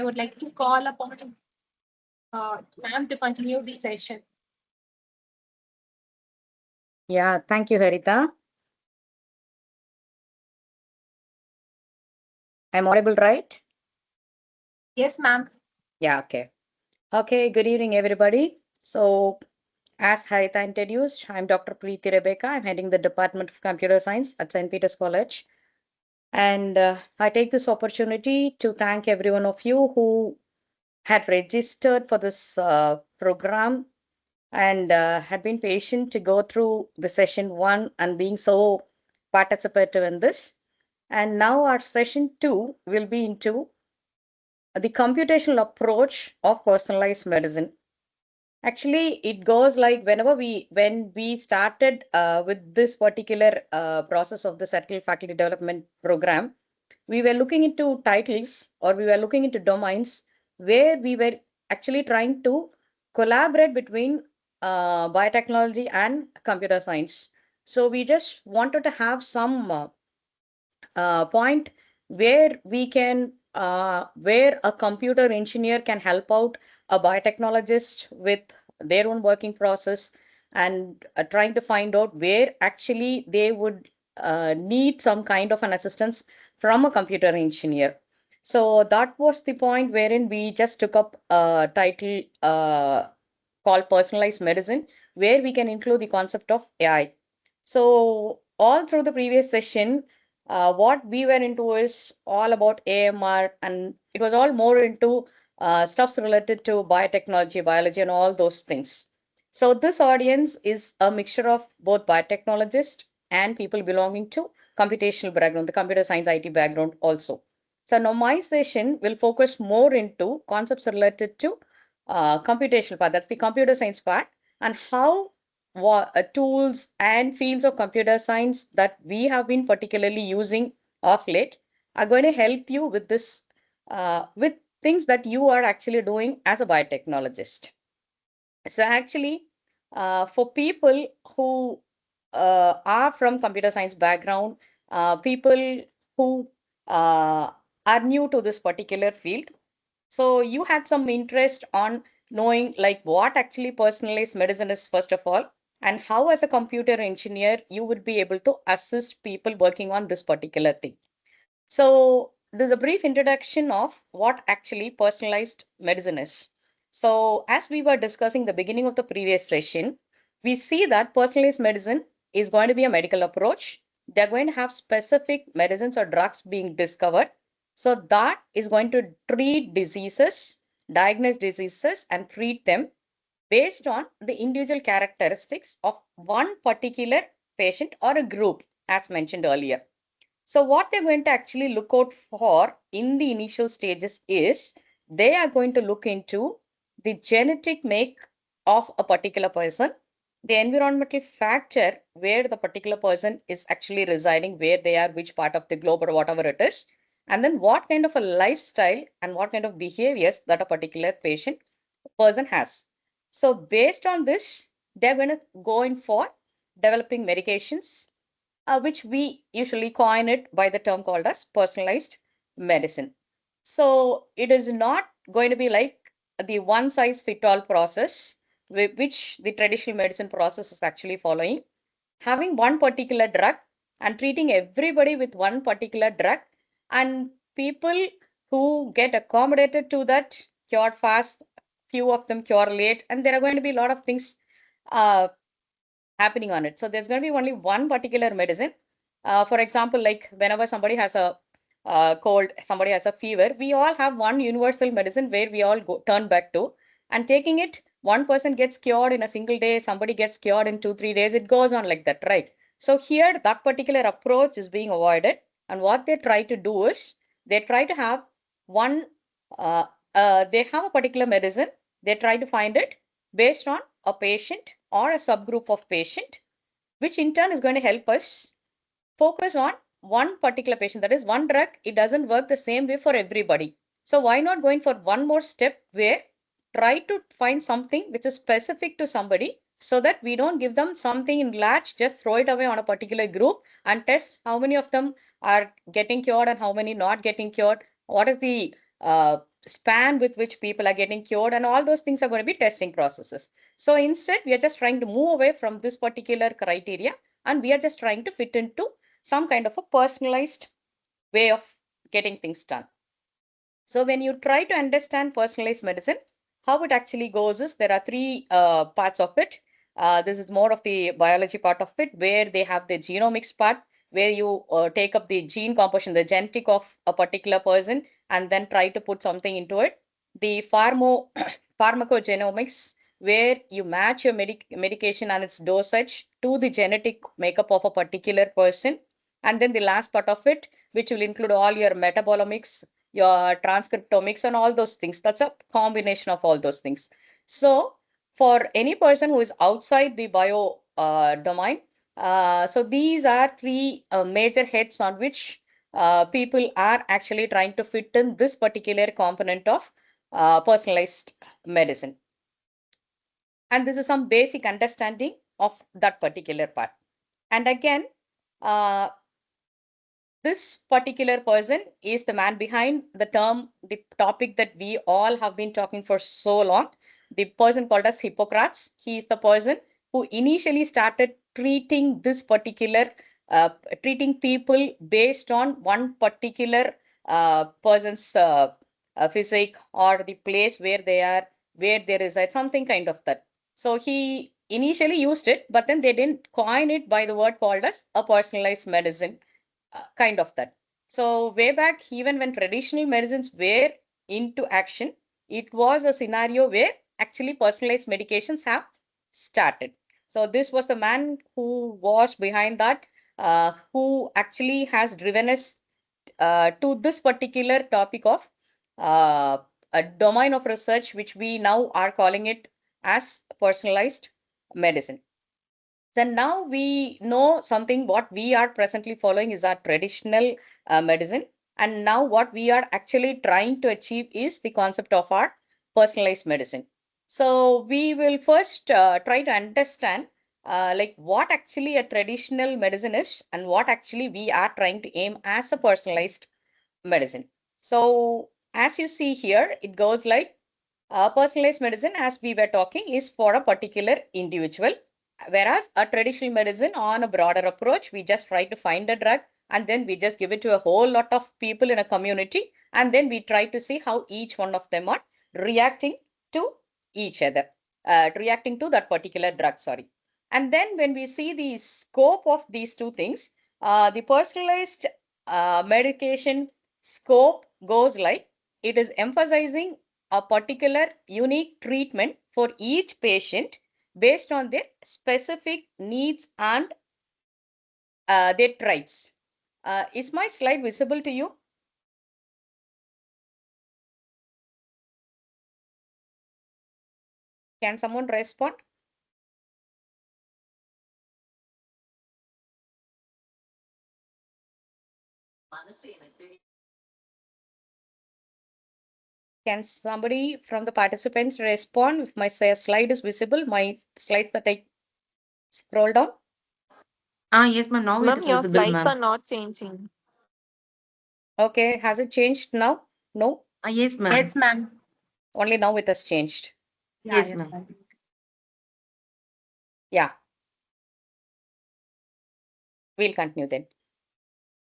I would like to call upon ma'am to continue the session. Yeah, thank you, Harita. I'm audible, right? Yes, ma'am. Yeah, okay. Okay, good evening, everybody. So, as Harita introduced, I'm Dr. Preeti Rebecca. I'm heading the Department of Computer Science at St. Peter's College. And I take this opportunity to thank every one of you who had registered for this program and had been patient to go through the session one and being so participative in this. And now our session two will be into the computational approach of personalized medicine. Actually, it goes like when we started with this particular process of the Circle Faculty Development Program, we were looking into titles or we were looking into domains where we were actually trying to collaborate between biotechnology and computer science. So we just wanted to have some point where we can where a computer engineer can help out a biotechnologist with their own working process and trying to find out where actually they would need some kind of an assistance from a computer engineer. So that was the point wherein we just took up a title called personalized medicine, where we can include the concept of AI. So all through the previous session, what we were into is all about AMR, and it was all more into stuffs related to biotechnology, biology, and all those things. So this audience is a mixture of both biotechnologists and people belonging to computational background, the computer science IT background also. So now my session will focus more into concepts related to computational part, that's the computer science part, and how tools and fields of computer science that we have been particularly using of late are going to help you with this, with things that you are actually doing as a biotechnologist. So actually, for people who are from computer science background, people who are new to this particular field, so you had some interest on knowing like what actually personalized medicine is first of all, and how as a computer engineer you would be able to assist people working on this particular thing. So there's a brief introduction of what actually personalized medicine is. So as we were discussing the beginning of the previous session, we see that personalized medicine is going to be a medical approach. They're going to have specific medicines or drugs being discovered. So that is going to treat diseases, diagnose diseases, and treat them based on the individual characteristics of one particular patient or a group, as mentioned earlier. So what they're going to actually look out for in the initial stages is they are going to look into the genetic make of a particular person, the environmental factor where the particular person is actually residing, where they are, which part of the globe or whatever it is, and then what kind of a lifestyle and what kind of behaviors that a particular person has. So based on this, they're going to go in for developing medications, which we usually coin it by the term called as personalized medicine. So it is not going to be like the one size fit all process, which the traditional medicine process is actually following, having one particular drug and treating everybody with one particular drug, and people who get accommodated to that cure fast, few of them cure late, and there are going to be a lot of things uh, happening on it. So there's going to be only one particular medicine. For example, like whenever somebody has a cold, somebody has a fever, we all have one universal medicine where we all go turn back to, and taking it, one person gets cured in a single day, somebody gets cured in 2 3 days. It goes on like that, right? So here, that particular approach is being avoided, and what they try to do is they try to have one. Uh, they have a particular medicine. They try to find it based on a patient or a subgroup of patient, which in turn is going to help us focus on one particular patient. That is one drug. It doesn't work the same way for everybody. So why not going for one more step where try to find something which is specific to somebody, so that we don't give them something in large, just throw it away on a particular group and test how many of them are getting cured and how many not getting cured. What is the span with which people are getting cured, and all those things are going to be testing processes. So instead, we are just trying to move away from this particular criteria, and we are just trying to fit into some kind of a personalized way of getting things done. So when you try to understand personalized medicine, how it actually goes is there are three parts of it. This is more of the biology part of it, where they have the genomics part, where you take up the gene composition, the genetic of a particular person, and then try to put something into it. The pharmacogenomics, where you match your medication and its dosage to the genetic makeup of a particular person. And then the last part of it, which will include all your metabolomics, your transcriptomics, and all those things. That's a combination of all those things. So for any person who is outside the bio domain, so these are three major heads on which people are actually trying to fit in this particular component of personalized medicine. And this is some basic understanding of that particular part. And again, this particular person is the man behind the term, the topic that we all have been talking for so long. The person called as Hippocrates. He is the person who initially started treating this particular, treating people based on one particular person's physique or the place where they are, where they reside, something kind of that. So he initially used it, but then they didn't coin it by the word called as a personalized medicine, kind of that. So way back, even when traditional medicines were into action, it was a scenario where actually personalized medications have started. So this was the man who was behind that, who actually has driven us to this particular topic of a domain of research, which we now are calling it as personalized medicine. So now we know something. What we are presently following is our traditional medicine. And now what we are actually trying to achieve is the concept of our personalized medicine. So we will first try to understand like what actually a traditional medicine is and what actually we are trying to aim as a personalized medicine. So as you see here, it goes like personalized medicine, as we were talking, is for a particular individual. Whereas a traditional medicine, on a broader approach, we just try to find a drug and then we just give it to a whole lot of people in a community. And then we try to see how each one of them are reacting to each other, reacting to that particular drug, sorry. And then when we see the scope of these two things, the personalized medication scope goes like it is emphasizing a particular unique treatment for each patient based on their specific needs and their traits. Is my slide visible to you? Can someone respond? Can somebody from the participants respond if my slide is visible? My slide that I scroll down. Yes, ma'am. Now it Ma'am, is your visible, slides are ma'am. not changing. Okay, has it changed now? No, Yes, ma'am. Yes, ma'am. only now it has changed. Yeah, Yes, yes, ma'am. ma'am. Yeah, we'll continue then.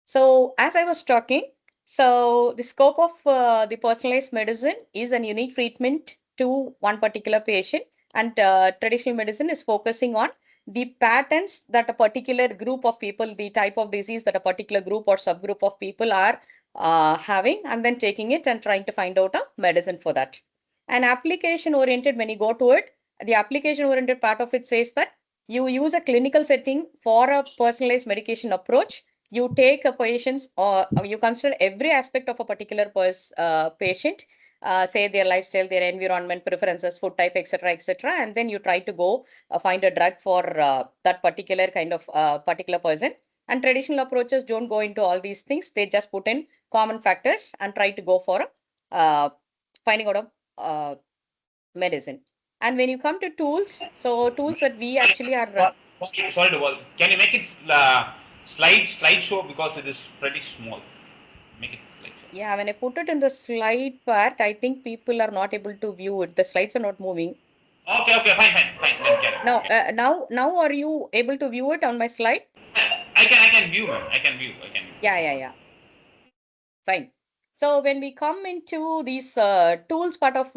So as I was talking, so the scope of the personalized medicine is an unique treatment to one particular patient, and traditional medicine is focusing on the patterns that a particular group of people, the type of disease that a particular group or subgroup of people are having, and then taking it and trying to find out a medicine for that. And application oriented, when you go to it, the application oriented part of it says that you use a clinical setting for a personalized medication approach. You take a patient's, or you consider every aspect of a particular patient, say their lifestyle, their environment, preferences, food type, etc., and then you try to go find a drug for that particular kind of particular person. And traditional approaches don't go into all these things. They just put in common factors and try to go for finding out a medicine. And when you come to tools, so tools that we actually are Sorry to bother. Can you make it slideshow because it is pretty small? Make it slideshow. Yeah, when I put it in the slide part, I think people are not able to view it. The slides are not moving. Okay, okay, fine, fine, fine. Then carry on. Now are you able to view it on my slide? I can view, ma'am. I can view. Yeah. Fine. So when we come into these tools part of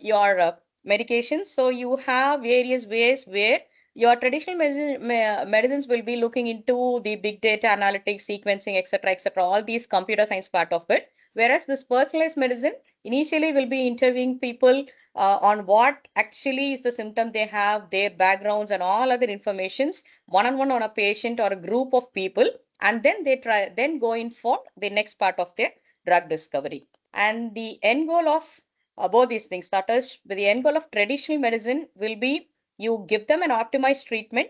your medications, so you have various ways where your traditional medicines will be looking into the big data analytics, sequencing, etc., all these computer science part of it. Whereas this personalized medicine initially will be interviewing people on what actually is the symptom they have, their backgrounds, and all other informations one-on-one on a patient or a group of people, and then they then go in for the next part of their drug discovery. And the end goal of both these things, that is, the end goal of traditional medicine will be you give them an optimized treatment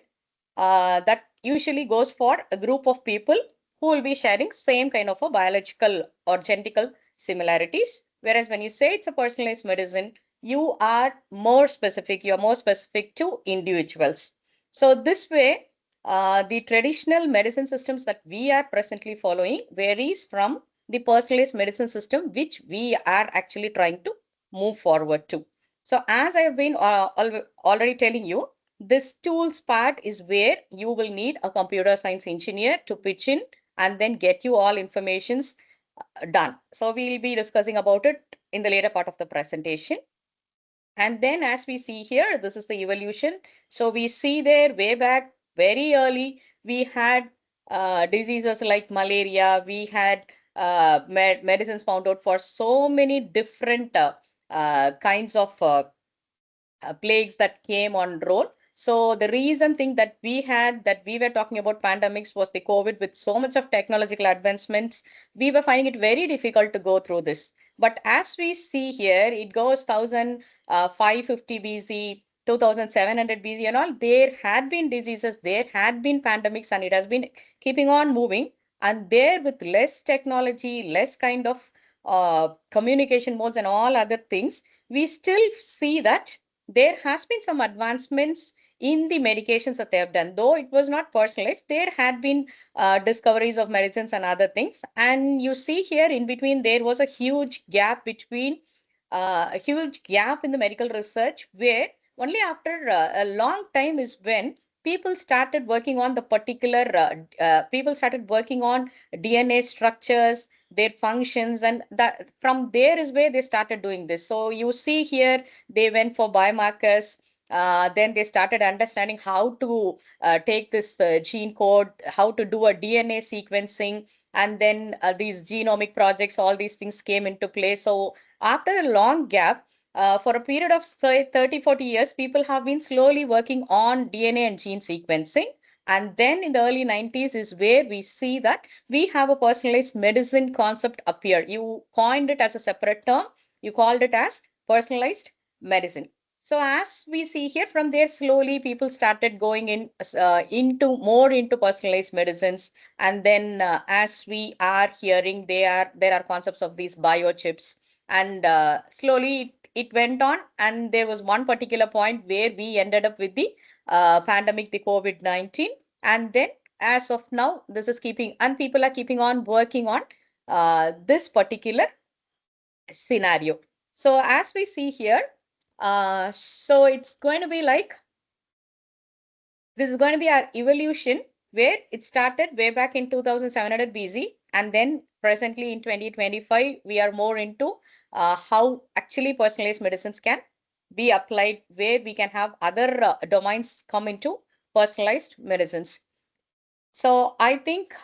that usually goes for a group of people who will be sharing same kind of a biological or genetical similarities. Whereas when you say it's a personalized medicine, you are more specific. You are more specific to individuals. So this way, the traditional medicine systems that we are presently following varies from the personalized medicine system, which we are actually trying to move forward to. So as I have been already telling you, this tools part is where you will need a computer science engineer to pitch in and then get you all informations done. So we'll be discussing about it in the later part of the presentation. And then as we see here, this is the evolution. So we see there way back very early, we had diseases like malaria. We had medicines found out for so many different kinds of plagues that came on roll. So the reason thing that we were talking about pandemics was the COVID. With so much of technological advancements, we were finding it very difficult to go through this. But as we see here, it goes 1550 BC, 2700 BC and all. There had been diseases, there had been pandemics, and it has been keeping on moving. And there, with less technology, less kind of communication modes and all other things, we still see that there has been some advancements in the medications that they have done. Though it was not personalized, there had been discoveries of medicines and other things. And you see here in between, there was a huge gap between a huge gap in the medical research, where only after a long time is when people started working on the particular people started working on DNA structures, their functions, and that from there is where they started doing this. So you see here, they went for biomarkers. Then they started understanding how to take this gene code, how to do a DNA sequencing, and then these genomic projects, all these things came into play. So after a long gap, for a period of say 30-40 years, people have been slowly working on DNA and gene sequencing. And then in the early 90s is where we see that we have a personalized medicine concept appear. You coined it as a separate term. You called it as personalized medicine. So as we see here, from there slowly people started going into personalized medicines. And then as we are hearing, there are concepts of these biochips. And slowly it went on. And there was one particular point where we ended up with the pandemic, the COVID-19. And then as of now, this is keeping, and people are keeping on working on this particular scenario. So as we see here, so it's going to be like, this is going to be our evolution, where it started way back in 2700 BC. And then presently in 2025, we are more into how actually personalized medicines can be applied, where we can have other domains come into personalized medicines. So I think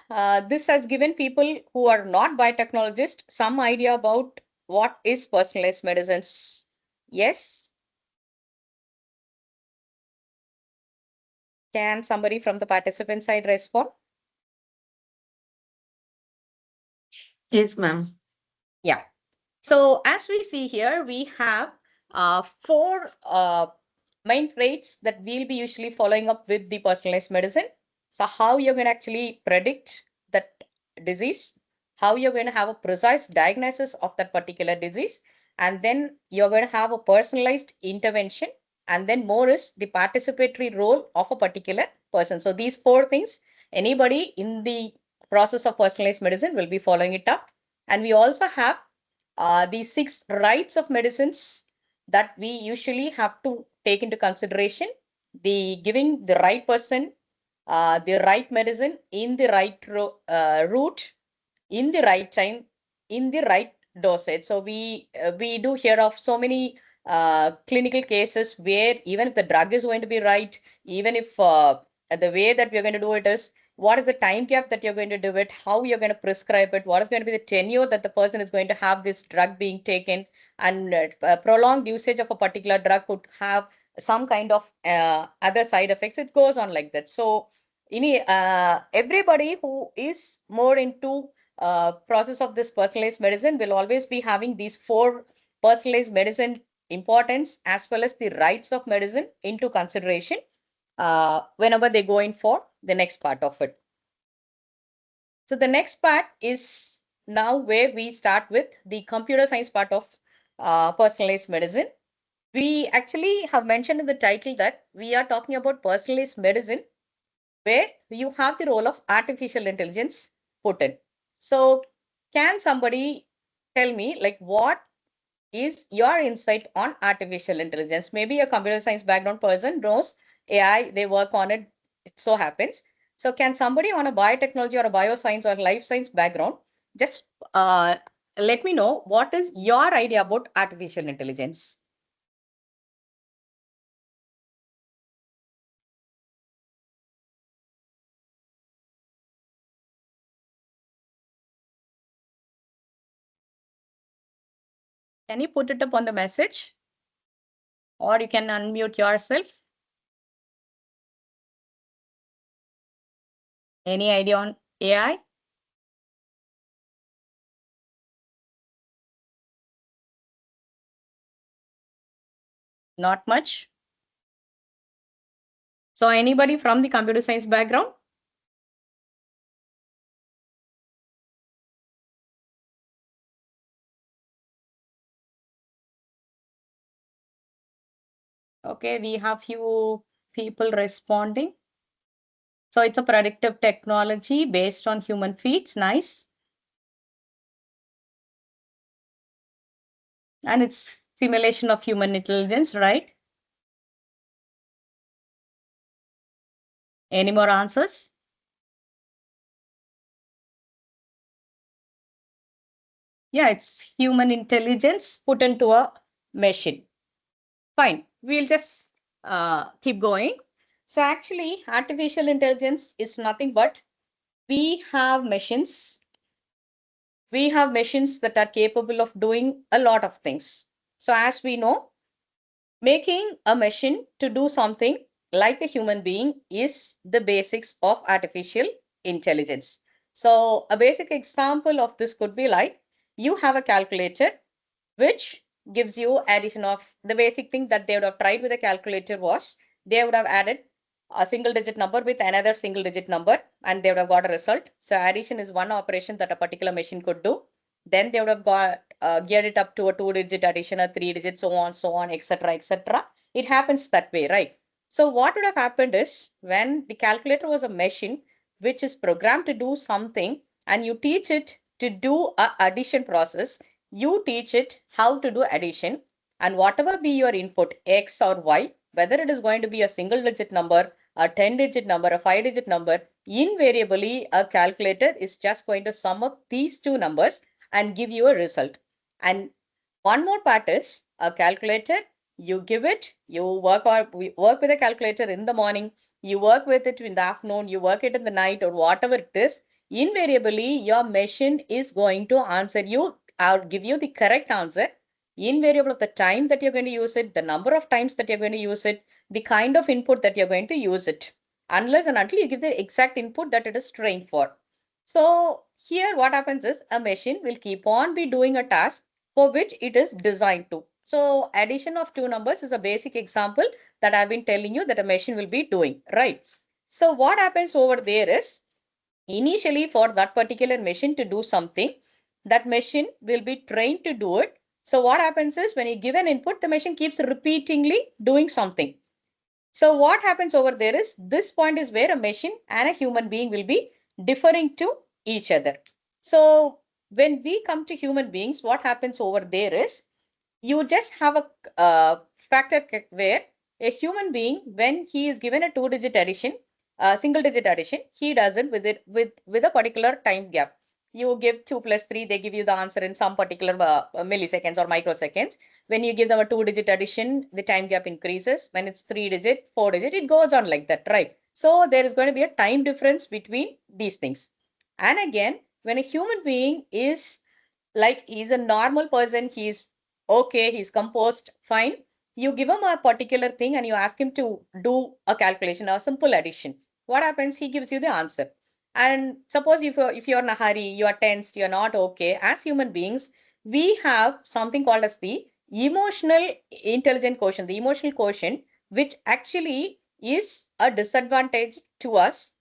this has given people who are not biotechnologists some idea about what is personalized medicines. Yes. Can somebody from the participant side respond? Yes, ma'am. Yeah. So as we see here, we have four main traits that we'll be usually following up with the personalized medicine. So how you're going to actually predict that disease, how you're going to have a precise diagnosis of that particular disease, and then you're going to have a personalized intervention, and then more is the participatory role of a particular person. So these four things, anybody in the process of personalized medicine will be following it up. And we also have the 6 rights of medicines that we usually have to take into consideration. The giving the right person the right medicine in the right route, in the right time, in the right dosage. So we do hear of so many clinical cases where even if the drug is going to be right, even if the way that we're going to do it is, what is the time gap that you're going to do it, how you're going to prescribe it, what is going to be the tenure that the person is going to have this drug being taken, and prolonged usage of a particular drug could have some kind of other side effects. It goes on like that. So everybody who is more into process of this personalized medicine will always be having these 4 personalized medicine importance as well as the rights of medicine into consideration whenever they go in for the next part of it. So the next part is now where we start with the computer science part of personalized medicine. We actually have mentioned in the title that we are talking about personalized medicine, where you have the role of artificial intelligence put in. So can somebody tell me, like, what is your insight on artificial intelligence? Maybe a computer science background person knows AI, they work on it, it so happens. So can somebody on a biotechnology or a bioscience or life science background just let me know what is your idea about artificial intelligence? Can you put it up on the message? Or you can unmute yourself. Any idea on AI? Not much. So anybody from the computer science background? Okay, we have few people responding. So it's a predictive technology based on human feeds. Nice. And it's simulation of human intelligence, right? Any more answers? Yeah, it's human intelligence put into a machine. Fine, we'll just keep going. So actually, artificial intelligence is nothing but we have machines that are capable of doing a lot of things. So as we know, making a machine to do something like a human being is the basics of artificial intelligence. So a basic example of this could be like you have a calculator which gives you addition of the basic thing that they would have tried with a calculator was they would have added a single digit number with another single digit number and they would have got a result. So addition is one operation that a particular machine could do. Then they would have got geared it up to a 2-digit addition, a 3-digit, so on, etc., etc. It happens that way, right? So what would have happened is when the calculator was a machine which is programmed to do something and you teach it to do a addition process, you teach it how to do addition, and whatever be your input X or Y, whether it is going to be a single digit number, a 10-digit number, a 5-digit number, invariably a calculator is just going to sum up these two numbers and give you a result. And one more part is a calculator, you give it, you work with a calculator in the morning, you work with it in the afternoon, you work it in the night or whatever it is, invariably your machine is going to answer you or give you the correct answer, invariable of the time that you're going to use it, the number of times that you're going to use it, the kind of input that you're going to use it, unless and until you give the exact input that it is trained for. So here what happens is a machine will keep on be doing a task for which it is designed to. So addition of two numbers is a basic example that I've been telling you that a machine will be doing, right? So what happens over there is initially for that particular machine to do something, that machine will be trained to do it. So what happens is when you give an input, the machine keeps repeatedly doing something. So what happens over there is this point is where a machine and a human being will be differing to each other. So when we come to human beings, what happens over there is you just have a where a human being, when he is given a 2-digit addition, single digit addition, he does it with a particular time gap. You give 2 plus 3, they give you the answer in some particular milliseconds or microseconds. When you give them a 2-digit addition, the time gap increases. When it's 3-digit, 4-digit, it goes on like that, right? So there is going to be a time difference between these things. And again, when a human being is like, he's a normal person, he's okay, he's composed, fine. You give him a particular thing and you ask him to do a calculation, a simple addition. What happens? He gives you the answer. And suppose if you're in a hurry, you are tensed, you're not okay. As human beings, we have something called as the emotional intelligent quotient, the emotional quotient, which actually is a disadvantage to us,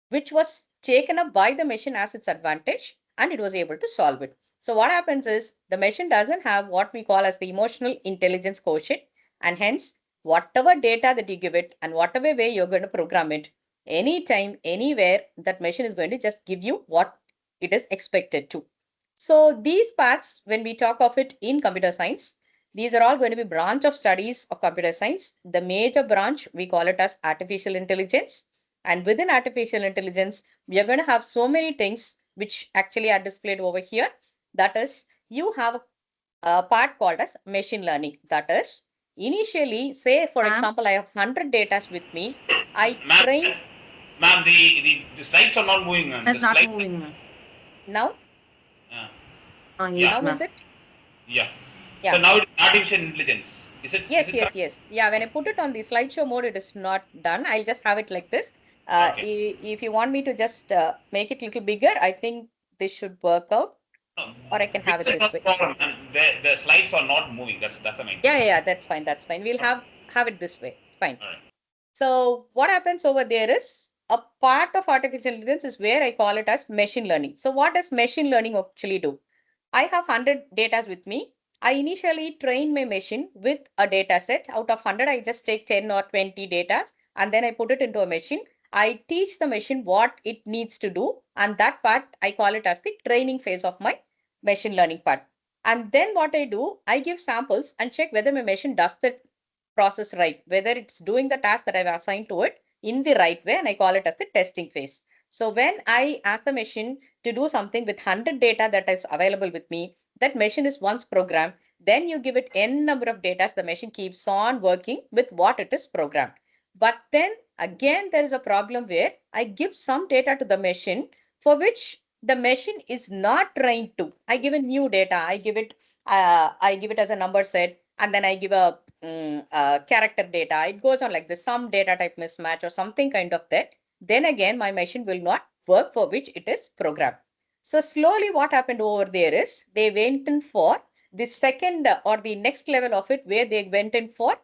which was taken up by the machine as its advantage, and it was able to solve it. So what happens is the machine doesn't have what we call as the emotional intelligence quotient, and hence whatever data that you give it and whatever way you're going to program it, anytime, anywhere, that machine is going to just give you what it is expected to. So these parts, when we talk of it in computer science, these are all going to be branch of studies of computer science. The major branch, we call it as artificial intelligence. And within artificial intelligence, we are going to have so many things which actually are displayed over here. That is, you have a part called as machine learning. That is, initially, say for Ma'am? example, I have 100 data with me. I Ma'am, train ma'am, the slides are not moving, ma'am. It's The not slide- moving, ma'am. now. Oh, Yeah. yes, Now ma'am. is it? Yeah. Yeah. So now it's artificial intelligence. Is it? Yes, is it yes, correct? yes. Yeah, when I put it on the slideshow mode, it is not done. I'll just have it like this. If you want me to just make it a little bigger, I think this should work out. No, Or I can have it this is this not way. the problem. And the slides are not moving. That's the main. Yeah, that's fine. That's fine. We'll have it this way. Fine. All right. So what happens over there is a part of artificial intelligence is where I call it as machine learning. So what does machine learning actually do? I have 100 data with me. I initially train my machine with a data set. Out of 100, I just take 10 or 20 data and then I put it into a machine. I teach the machine what it needs to do. And that part, I call it as the training phase of my machine learning part. And then what I do, I give samples and check whether my machine does the process right, whether it's doing the task that I've assigned to it in the right way, and I call it as the testing phase. So when I ask the machine to do something with 100 data that is available with me, that machine is once programmed, then you give it n number of data, the machine keeps on working with what it is programmed. But then again, there is a problem where I give some data to the machine for which the machine is not trained to. I give a new data, I give it as a number set, and then I give a character data. It goes on like this, some data type mismatch or something kind of that. Then again, my machine will not work for which it is programmed. So slowly what happened over there is they went in for the second or the next level of it, where they went in for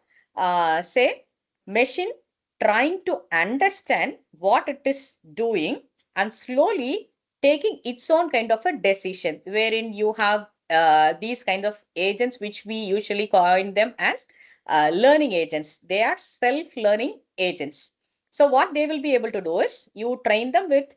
say machine trying to understand what it is doing and slowly taking its own kind of a decision, wherein you have these kind of agents, which we usually coin them as learning agents. They are self-learning agents. So what they will be able to do is you train them with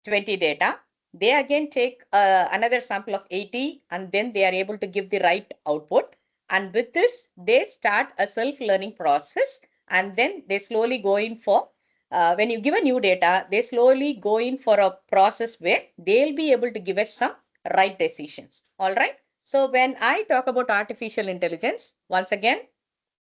20 data. They again take another sample of 80 and then they are able to give the right output. And with this, they start a self-learning process and then they slowly go in for, when you give a new data, they slowly go in for a process where they'll be able to give us some right decisions. All right. So when I talk about artificial intelligence, once again,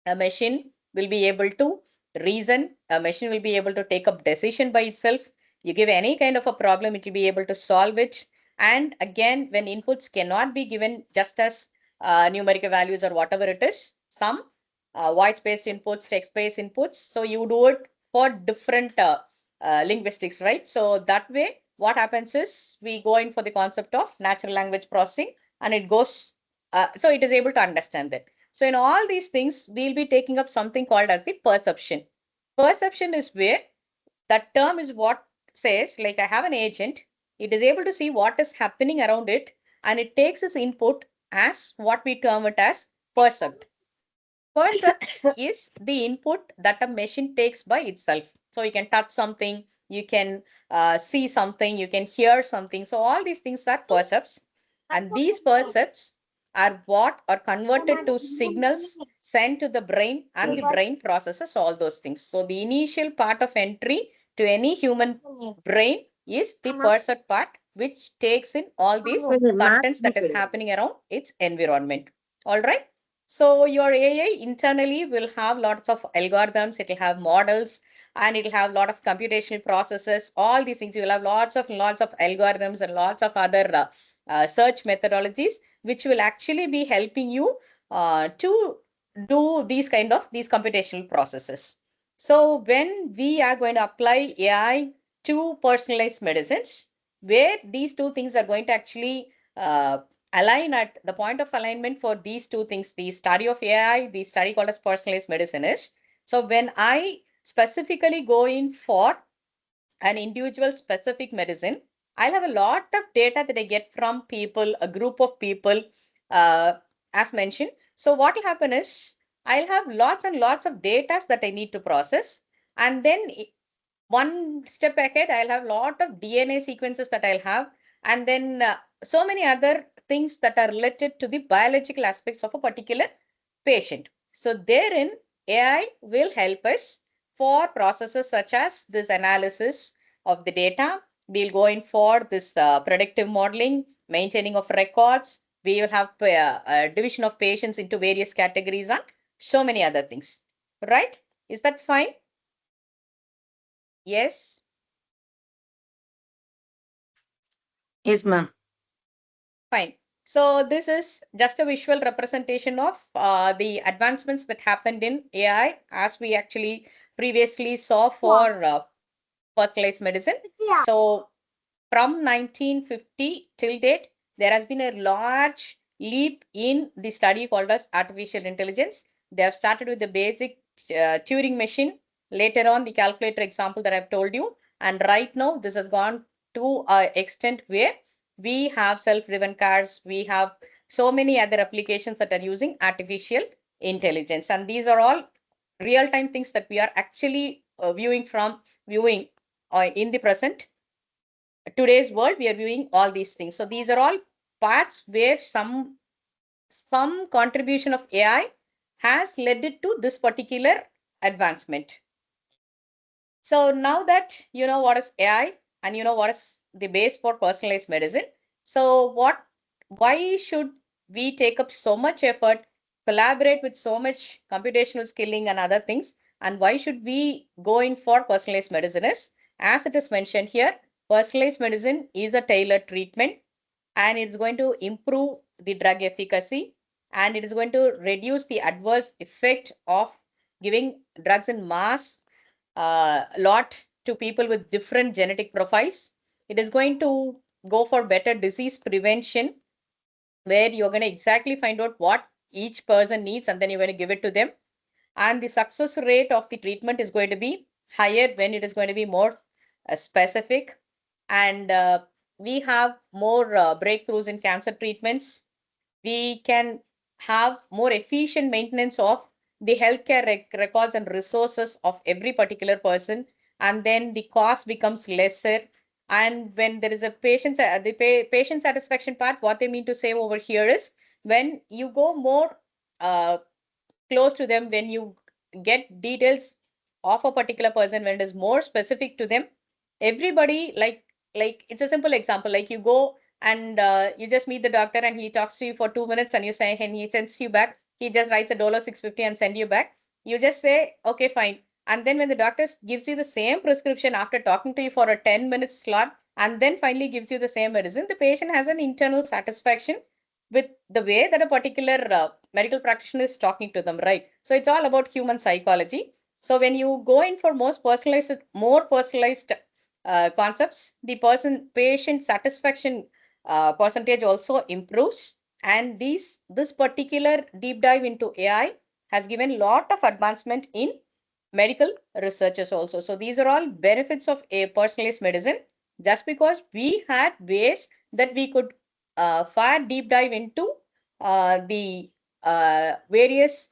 a machine will be able to reason, a machine will be able to take up decision by itself. You give any kind of a problem, it will be able to solve it. And again, when inputs cannot be given just as numerical values or whatever it is, some voice-based inputs, text-based inputs. So you do it for different linguistics, right? So that way, what happens is we go in for the concept of natural language processing and it goes, so it is able to understand that. So in all these things, we'll be taking up something called as the perception. Perception is where that term is what says, like I have an agent, it is able to see what is happening around it and it takes its input as what we term it as percept. Percept is the input that a machine takes by itself. So you can touch something, you can see something, you can hear something. So all these things are percepts. And these percepts are what are converted to signals sent to the brain, and the brain processes all those things. So the initial part of entry to any human brain is the percept part, which takes in all these contents that is happening around its environment. All right. So your AI internally will have lots of algorithms, it will have models, and it will have a lot of computational processes, all these things. You will have lots of algorithms and lots of other search methodologies, which will actually be helping you to do these computational processes. So when we are going to apply AI to personalized medicines, where these two things are going to actually align at the point of alignment for these two things, the study of AI, the study called as personalized medicine is. So when I specifically go in for an individual specific medicine, I'll have a lot of data that I get from people, a group of people, as mentioned. So what will happen is I'll have lots and lots of data that I need to process. And then one step ahead, I'll have a lot of DNA sequences that I'll have. And then so many other things that are related to the biological aspects of a particular patient. So therein, AI will help us for processes such as this analysis of the data. We'll go in for this predictive modeling, maintaining of records. We will have division of patients into various categories and so many other things. Right? Is that fine? Yes. Yes, ma'am. Fine. So this is just a visual representation of the advancements that happened in AI, as we actually previously saw for personalized medicine. So from 1950 till date, there has been a large leap in the study called as artificial intelligence. They have started with the basic Turing machine. Later on, the calculator example that I've told you. And right now, this has gone to an extent where we have self-driven cars. We have so many other applications that are using artificial intelligence. And these are all real-time things that we are actually viewing in the present. Today's world, we are viewing all these things. So these are all parts where some contribution of AI has led it to this particular advancement. So now that you know what is AI and you know what is the base for personalized medicine, so why should we take up so much effort, collaborate with so much computational skilling and other things, and why should we go in for personalized medicine is, as it is mentioned here, personalized medicine is a tailored treatment, and it's going to improve the drug efficacy, and it is going to reduce the adverse effect of giving drugs in mass lot to people with different genetic profiles. It is going to go for better disease prevention, where you're going to exactly find out what each person needs and then you're going to give it to them. And the success rate of the treatment is going to be higher when it is going to be more specific. And we have more breakthroughs in cancer treatments. We can have more efficient maintenance of the healthcare records and resources of every particular person, and then the cost becomes lesser. And when there is a patient satisfaction part, what they mean to say over here is, when you go more close to them, when you get details of a particular person, when it is more specific to them, everybody, like it's a simple example, like you go and you just meet the doctor and he talks to you for 2 minutes and you say, and he sends you back, he just writes a dollar 650 and send you back. You just say, okay, fine. And then when the doctor gives you the same prescription after talking to you for a 10-minute slot, and then finally gives you the same medicine, the patient has an internal satisfaction with the way that a particular medical practitioner is talking to them, right? So it's all about human psychology. So when you go in for more personalized concepts, the patient satisfaction percentage also improves. And this particular deep dive into AI has given a lot of advancement in medical researchers also. So these are all benefits of a personalized medicine, just because we had ways that we could far deep dive into the various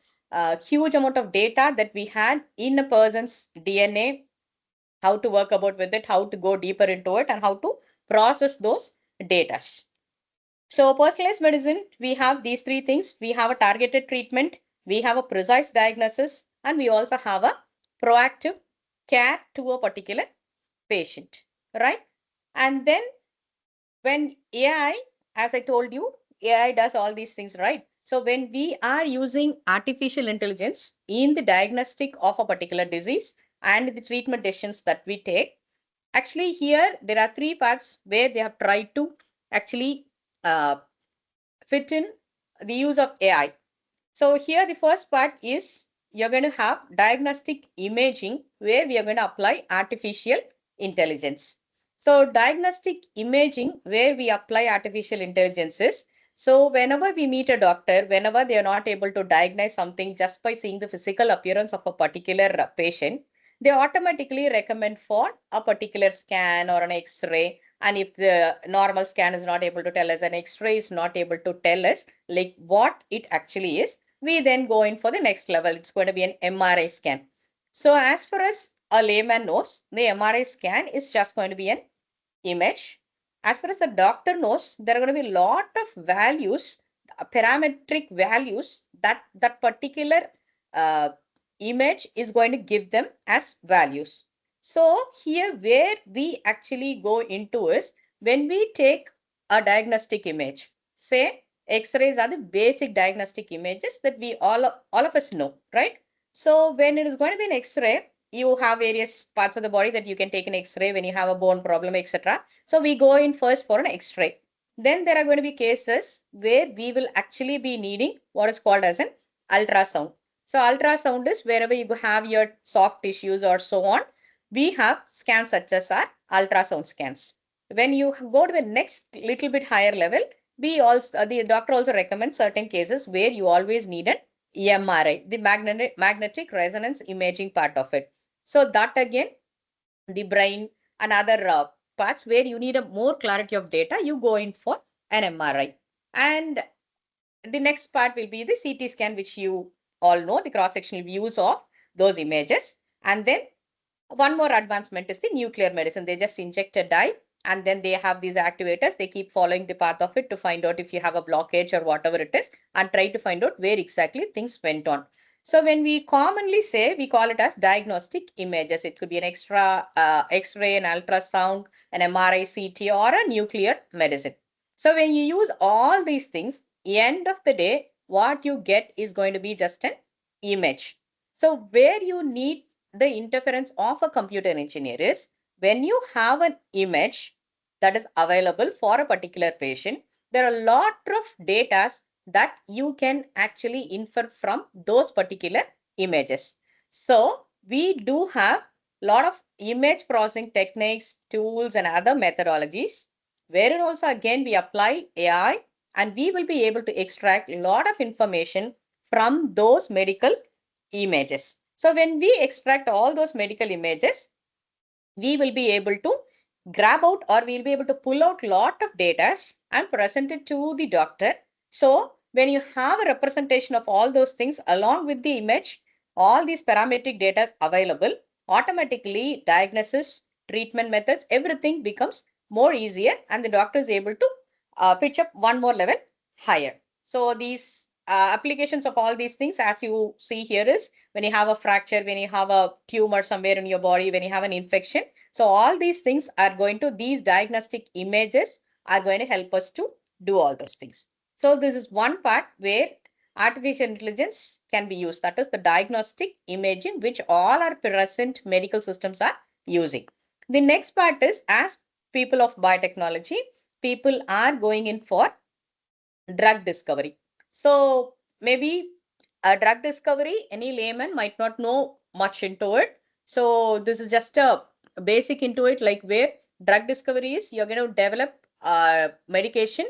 huge amount of data that we had in a person's DNA, how to work about with it, how to go deeper into it, and how to process those data. So personalized medicine, we have these three things. We have a targeted treatment, we have a precise diagnosis, and we also have a proactive care to a particular patient, right? And then when AI, as I told you, AI does all these things, right? So when we are using artificial intelligence in the diagnostic of a particular disease and the treatment decisions that we take, actually here there are three parts where they have tried to actually uh, fit in the use of AI. So here the first part is you're going to have diagnostic imaging where we are going to apply artificial intelligence. So diagnostic imaging where we apply artificial intelligence is, so whenever we meet a doctor, whenever they are not able to diagnose something just by seeing the physical appearance of a particular patient, they automatically recommend for a particular scan or an X-ray. And if the normal scan is not able to tell us, an X-ray is not able to tell us like what it actually is, we then go in for the next level. It's going to be an MRI scan. So as far as a layman knows, the MRI scan is just going to be an image. As far as the doctor knows, there are going to be a lot of values, parametric values that that particular uh, image is going to give them as values. So here where we actually go into is when we take a diagnostic image, say X-rays are the basic diagnostic images that we all of us know, right? So when it is going to be an X-ray, you have various parts of the body that you can take an X-ray when you have a bone problem, etc. So we go in first for an X-ray. Then there are going to be cases where we will actually be needing what is called as an ultrasound. So ultrasound is wherever you have your soft tissues or so on, we have scans such as our ultrasound scans. When you go to the next little bit higher level, we also the doctor also recommends certain cases where you always need an MRI, the magnetic resonance imaging part of it. So that again, the brain and other parts where you need a more clarity of data, you go in for an MRI. And the next part will be the CT scan, which you all know, the cross-sectional views of those images. And then one more advancement is the nuclear medicine. They just inject a dye and then they have these activators. They keep following the path of it to find out if you have a blockage or whatever it is and try to find out where exactly things went on. So when we commonly say, we call it as diagnostic images. It could be an extra X-ray, an ultrasound, an MRI, CT, or a nuclear medicine. So when you use all these things, end of the day, what you get is going to be just an image. So where you need the interference of a computer engineer is when you have an image that is available for a particular patient, there are a lot of data that you can actually infer from those particular images. So we do have a lot of image processing techniques, tools, and other methodologies, wherein also again we apply AI and we will be able to extract a lot of information from those medical images. So when we extract all those medical images, we will be able to grab out or we'll be able to pull out lot of data and present it to the doctor. So when you have a representation of all those things along with the image, all these parametric data is available, automatically diagnosis, treatment methods, everything becomes more easier and the doctor is able to pitch up one more level higher. So these applications of all these things, as you see here, is when you have a fracture, when you have a tumor somewhere in your body, when you have an infection. So all these things are going to, these diagnostic images are going to help us to do all those things. So this is one part where artificial intelligence can be used. That is the diagnostic imaging, which all our present medical systems are using. The next part is, as people of biotechnology, people are going in for drug discovery. So maybe a drug discovery, any layman might not know much into it. So this is just a basic into it, like where drug discovery is, you're going to develop a medication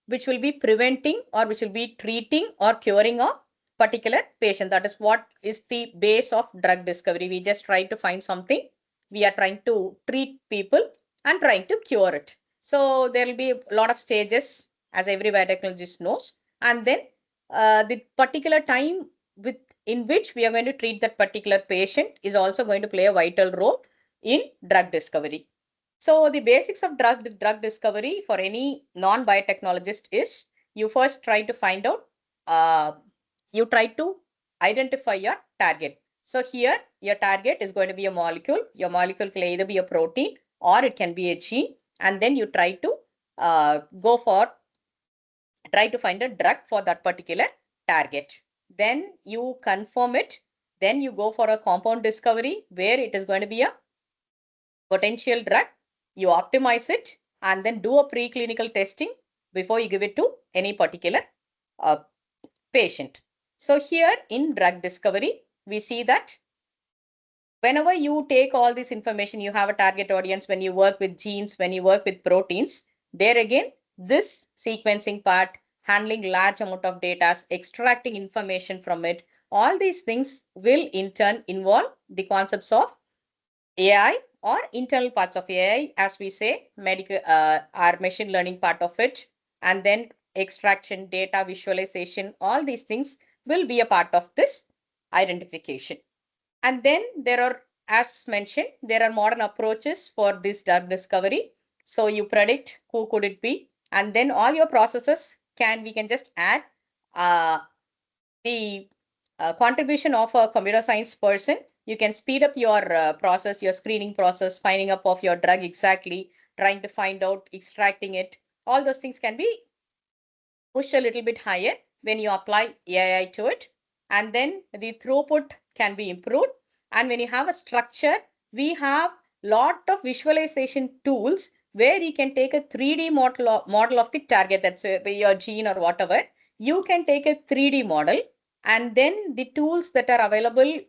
which will be preventing or which will be treating or curing a particular patient. That is what is the base of drug discovery. We just try to find something. We are trying to treat people and trying to cure it. So there will be a lot of stages, as every biotechnologist knows. And then the particular time in which we are going to treat that particular patient is also going to play a vital role in drug discovery. So the basics of drug discovery for any non-biotechnologist is you first try to find out, you try to identify your target. So here your target is going to be a molecule. Your molecule can either be a protein or it can be a gene. And then you try to try to find a drug for that particular target. Then you confirm it. Then you go for a compound discovery where it is going to be a potential drug. You optimize it and then do a preclinical testing before you give it to any particular patient. So here in drug discovery, we see that whenever you take all this information, you have a target audience. When you work with genes, when you work with proteins, there again, this sequencing part, handling large amount of data, extracting information from it, all these things will in turn involve the concepts of AI or internal parts of AI, as we say, medical or machine learning part of it, and then extraction, data visualization, all these things will be a part of this identification. And then there are, as mentioned, there are modern approaches for this drug discovery. So you predict who could it be, and then all your processes we can just add the contribution of a computer science person. You can speed up your process, your screening process, finding up of your drug exactly, trying to find out, extracting it. All those things can be pushed a little bit higher when you apply AI to it. And then the throughput can be improved. And when you have a structure, we have lot of visualization tools where you can take a 3D model of the target, that's your gene or whatever. You can take a 3D model, and then the tools that are available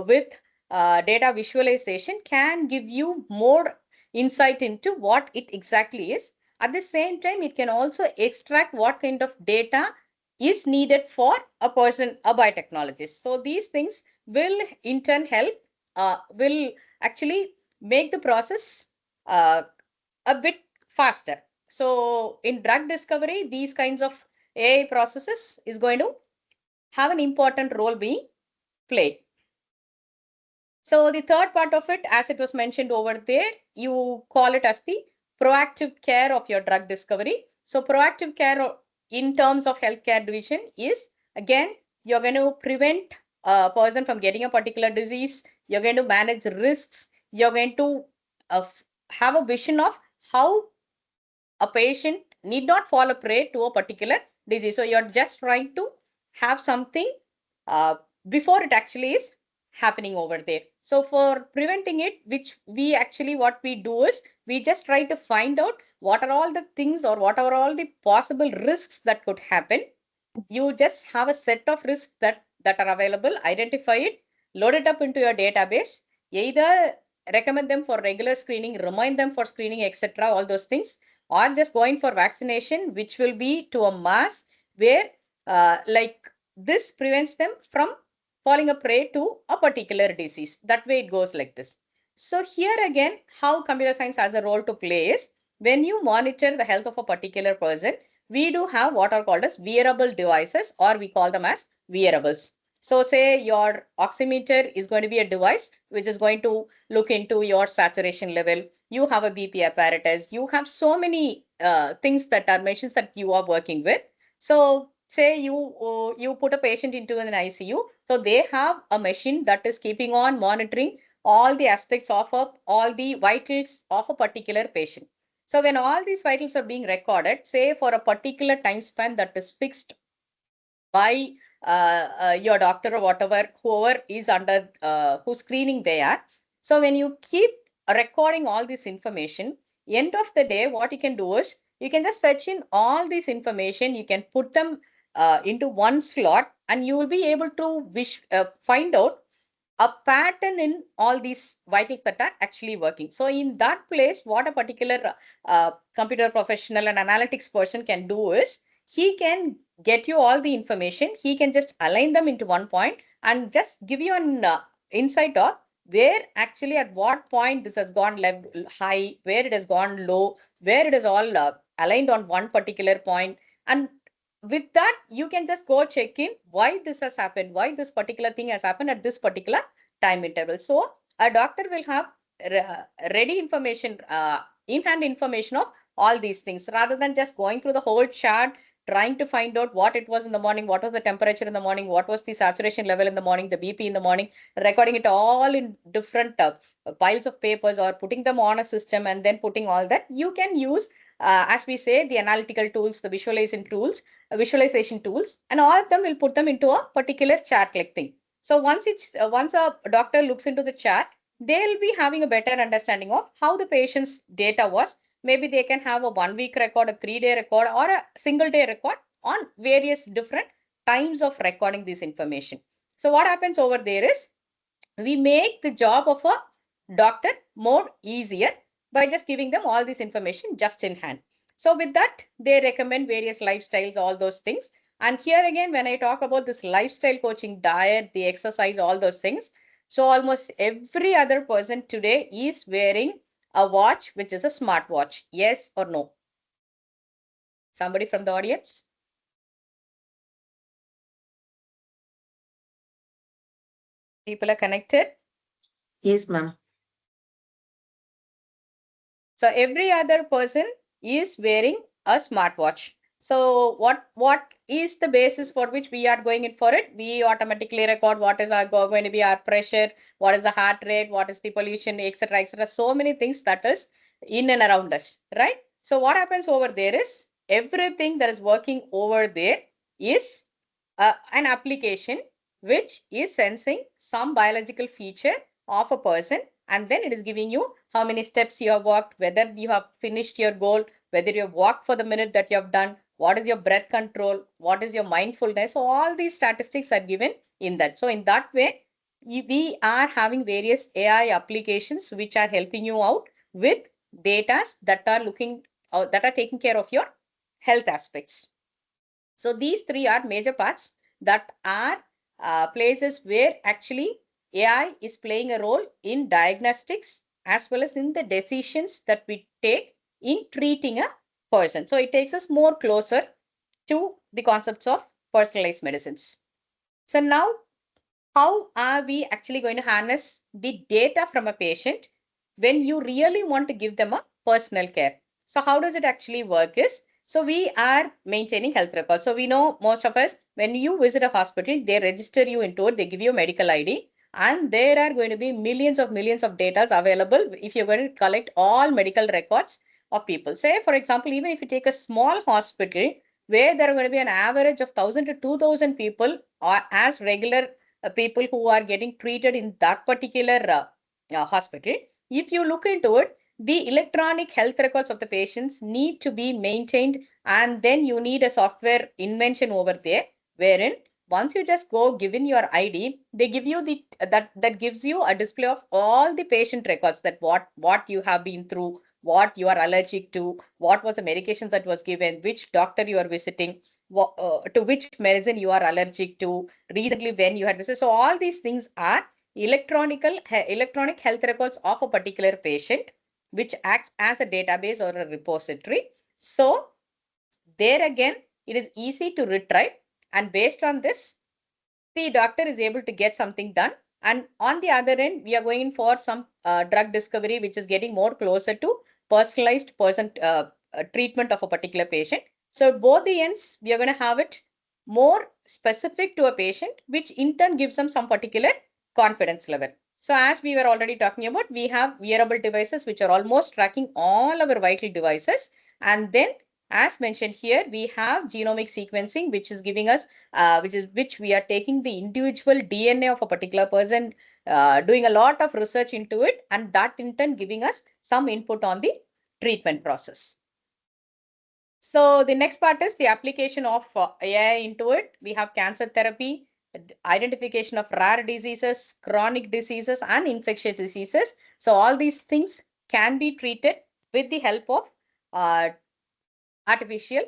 with data visualization can give you more insight into what it exactly is. At the same time, it can also extract what kind of data is needed for a person, a biotechnologist. So these things will in turn help, will actually make the process a bit faster. So in drug discovery, these kinds of AI processes is going to have an important role being played. So the third part of it, as it was mentioned over there, you call it as the proactive care of your drug discovery. So proactive care in terms of healthcare division is, again, you're going to prevent a person from getting a particular disease. You're going to manage risks. You're going to have a vision of how a patient need not fall a prey to a particular disease. So you're just trying to have something before it actually is happening over there. So for preventing it, which we actually, what we do is we just try to find out what are all the things or what are all the possible risks that could happen. You just have a set of risks that are available, identify it, load it up into your database, either recommend them for regular screening, remind them for screening, etc., all those things, or just going for vaccination, which will be to a mass where like this prevents them from falling a prey to a particular disease. That way it goes like this. So here again, how computer science has a role to play is when you monitor the health of a particular person, we do have what are called as wearable devices, or we call them as wearables. So say your oximeter is going to be a device which is going to look into your saturation level. You have a BP apparatus. You have so many things that are machines that you are working with. So say you put a patient into an ICU. So they have a machine that is keeping on monitoring all the aspects of all the vitals of a particular patient. So when all these vitals are being recorded, say for a particular time span that is fixed by your doctor or whatever, whoever is under who's screening they are. So when you keep recording all this information, end of the day, what you can do is you can just fetch in all this information. You can put them into one slot, and you will be able to find out a pattern in all these vitals that are actually working. So in that place, what a particular computer professional and analytics person can do is he can get you all the information. He can just align them into one point and just give you an insight of where actually at what point this has gone high, where it has gone low, where it is all aligned on one particular point. And with that, you can just go check in why this has happened, why this particular thing has happened at this particular time interval. So a doctor will have ready information in-hand information of all these things rather than just going through the whole chart, trying to find out what it was in the morning, what was the temperature in the morning, what was the saturation level in the morning, the BP in the morning, recording it all in different piles of papers or putting them on a system and then putting all that. You can use, as we say, the analytical tools, the visualization tools, and all of them will put them into a particular chart-like thing. So once a doctor looks into the chart, they'll be having a better understanding of how the patient's data was. Maybe they can have a 1 week record, a 3-day record, or a single day record on various different times of recording this information. So what happens over there is we make the job of a doctor more easier by just giving them all this information just in hand. So with that, they recommend various lifestyles, all those things. And here again, when I talk about this lifestyle coaching, diet, the exercise, all those things, so almost every other person today is wearing a watch, which is a smartwatch. Yes or no? Somebody from the audience? People are connected. Yes, ma'am. So every other person is wearing a smartwatch. So what is the basis for which we are going in for it? We automatically record what is going to be our pressure, what is the heart rate, what is the pollution, etc., etc. So many things that is in and around us, right? So what happens over there is everything that is working over there is an application which is sensing some biological feature of a person, and then it is giving you how many steps you have walked, whether you have finished your goal, whether you have walked for the minute that you have done, what is your breath control, what is your mindfulness. So all these statistics are given in that. So in that way, we are having various AI applications which are helping you out with data that are that are taking care of your health aspects. So these three are major parts that are places where actually AI is playing a role in diagnostics as well as in the decisions that we take in treating a person. So it takes us more closer to the concepts of personalized medicines. So now, how are we actually going to harness the data from a patient when you really want to give them a personal care? So how does it actually work is, so we are maintaining health records. So we know most of us, when you visit a hospital, they register you into it, they give you a medical ID, and there are going to be millions of data available if you're going to collect all medical records of people. Say, for example, even if you take a small hospital where there are going to be an average of 1,000 to 2,000 people or as regular people who are getting treated in that particular hospital, if you look into it, the electronic health records of the patients need to be maintained, and then you need a software invention over there wherein once you just go given your ID, they give you the that gives you a display of all the patient records, that what you have been through, what you are allergic to, what was the medications that was given, which doctor you are visiting, to which medicine you are allergic to, recently when you had visited. So all these things are electronic health records of a particular patient, which acts as a database or a repository. So there again, it is easy to retrieve, and based on this, the doctor is able to get something done. And on the other end, we are going for some drug discovery, which is getting more closer to personalized treatment of a particular patient. So both the ends, we are going to have it more specific to a patient, which in turn gives them some particular confidence level. So as we were already talking about, we have wearable devices which are almost tracking all our vital devices. And then as mentioned here, we have genomic sequencing, which is giving us, which we are taking the individual DNA of a particular person, doing a lot of research into it, and that in turn giving us some input on the treatment process. So the next part is the application of AI into it. We have cancer therapy, identification of rare diseases, chronic diseases, and infectious diseases. So all these things can be treated with the help of artificial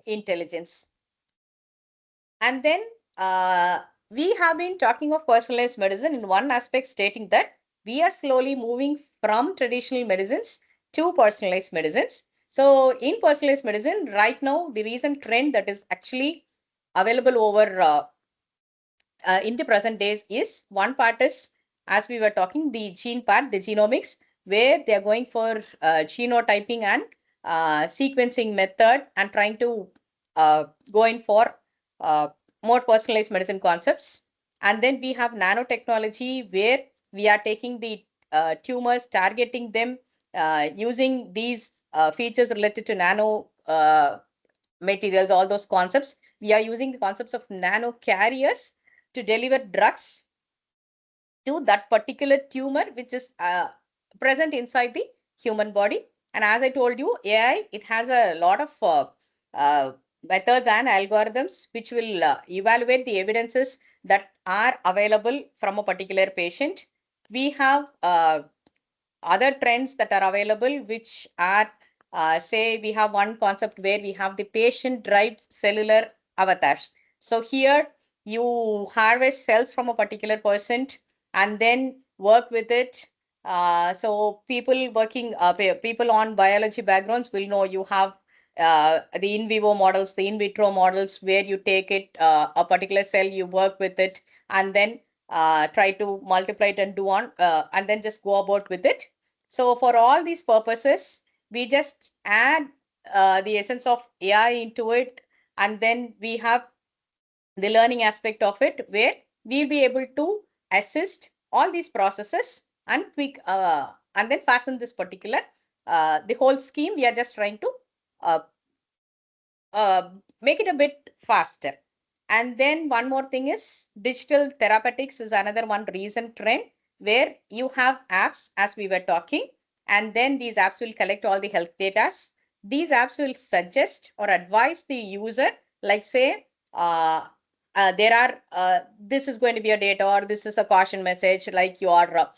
intelligence. And then we have been talking of personalized medicine in one aspect, stating that we are slowly moving from traditional medicines to personalized medicines. So in personalized medicine, right now, the recent trend that is actually available over in the present days is, one part is, as we were talking, the gene part, the genomics, where they are going for genotyping and sequencing method and trying to go in for more personalized medicine concepts. And then we have nanotechnology, where we are taking the tumors, targeting them using these features related to nano materials, all those concepts. We are using the concepts of nano carriers to deliver drugs to that particular tumor which is present inside the human body. And as I told you, AI, it has a lot of methods and algorithms which will evaluate the evidences that are available from a particular patient. We have other trends that are available, which are, say, we have one concept where we have the patient-derived cellular avatars. So here you harvest cells from a particular person and then work with it. So people working, people on biology backgrounds will know you have the in vivo models, the in vitro models, where you take it, a particular cell, you work with it, and then try to multiply it and do on, and then just go about with it. So for all these purposes, we just add the essence of AI into it, and then we have the learning aspect of it, where we'll be able to assist all these processes and quick and then fasten this particular the whole scheme. We are just trying to uh, make it a bit faster. And then one more thing is digital therapeutics is another one recent trend, where you have apps, as we were talking, and then these apps will collect all the health data. These apps will suggest or advise the user, like say, there are this is going to be a data, or this is a caution message, like your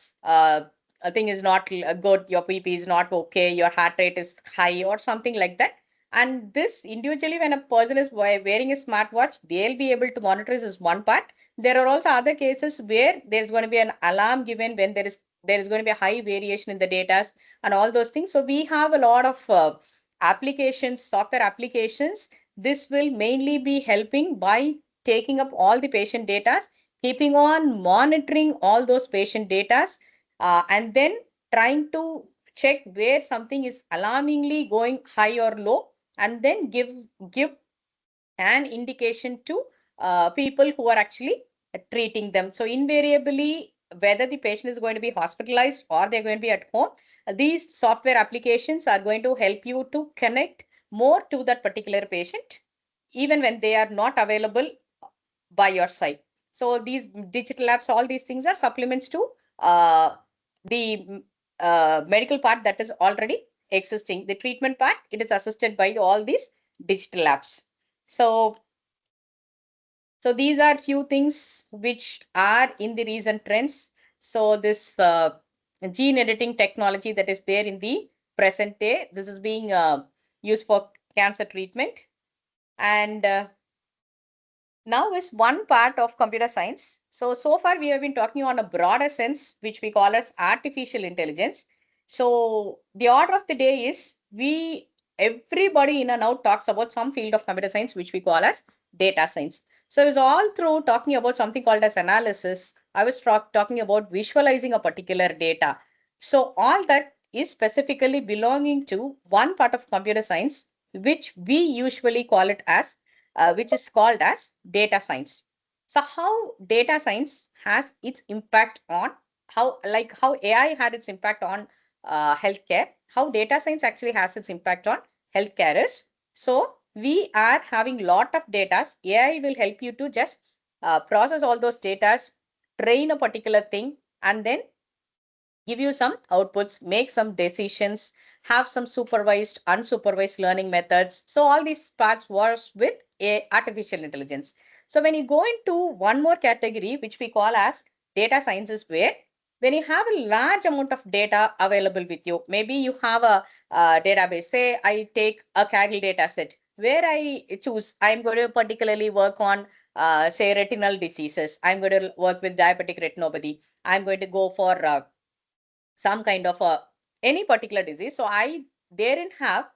thing is not good, your PP is not okay, your heart rate is high, or something like that. And this individually, when a person is wearing a smartwatch, they'll be able to monitor this is one part. There are also other cases where there's going to be an alarm given when there is going to be a high variation in the data and all those things. So we have a lot of applications, software applications. This will mainly be helping by taking up all the patient data, keeping on monitoring all those patient data, and then trying to check where something is alarmingly going high or low, and then give an indication to people who are actually treating them. So invariably, whether the patient is going to be hospitalized or they're going to be at home, these software applications are going to help you to connect more to that particular patient, even when they are not available by your side. So these digital apps, all these things are supplements to the medical part that is already existing. The treatment part, it is assisted by all these digital apps. So these are few things which are in the recent trends. So this gene editing technology that is there in the present day, this is being used for cancer treatment. And now is one part of computer science. So far we have been talking on a broader sense, which we call as artificial intelligence. So the order of the day is everybody in and out talks about some field of computer science, which we call as data science. So I was all through talking about something called as analysis. I was talking about visualizing a particular data. So all that is specifically belonging to one part of computer science, which we usually call it as which is called as data science. So how data science has its impact on how AI had its impact on healthcare, how data science actually has its impact on healthcare is, so we are having lot of data. AI will help you to just process all those data, train a particular thing, and then give you some outputs, make some decisions, have some supervised, unsupervised learning methods. So all these parts works with artificial intelligence. So when you go into one more category, which we call as data sciences, where when you have a large amount of data available with you, maybe you have a database, say I take a Kaggle data set, where I choose, I'm going to particularly work on say retinal diseases. I'm going to work with diabetic retinopathy. I'm going to go for some kind of any particular disease. So I therein have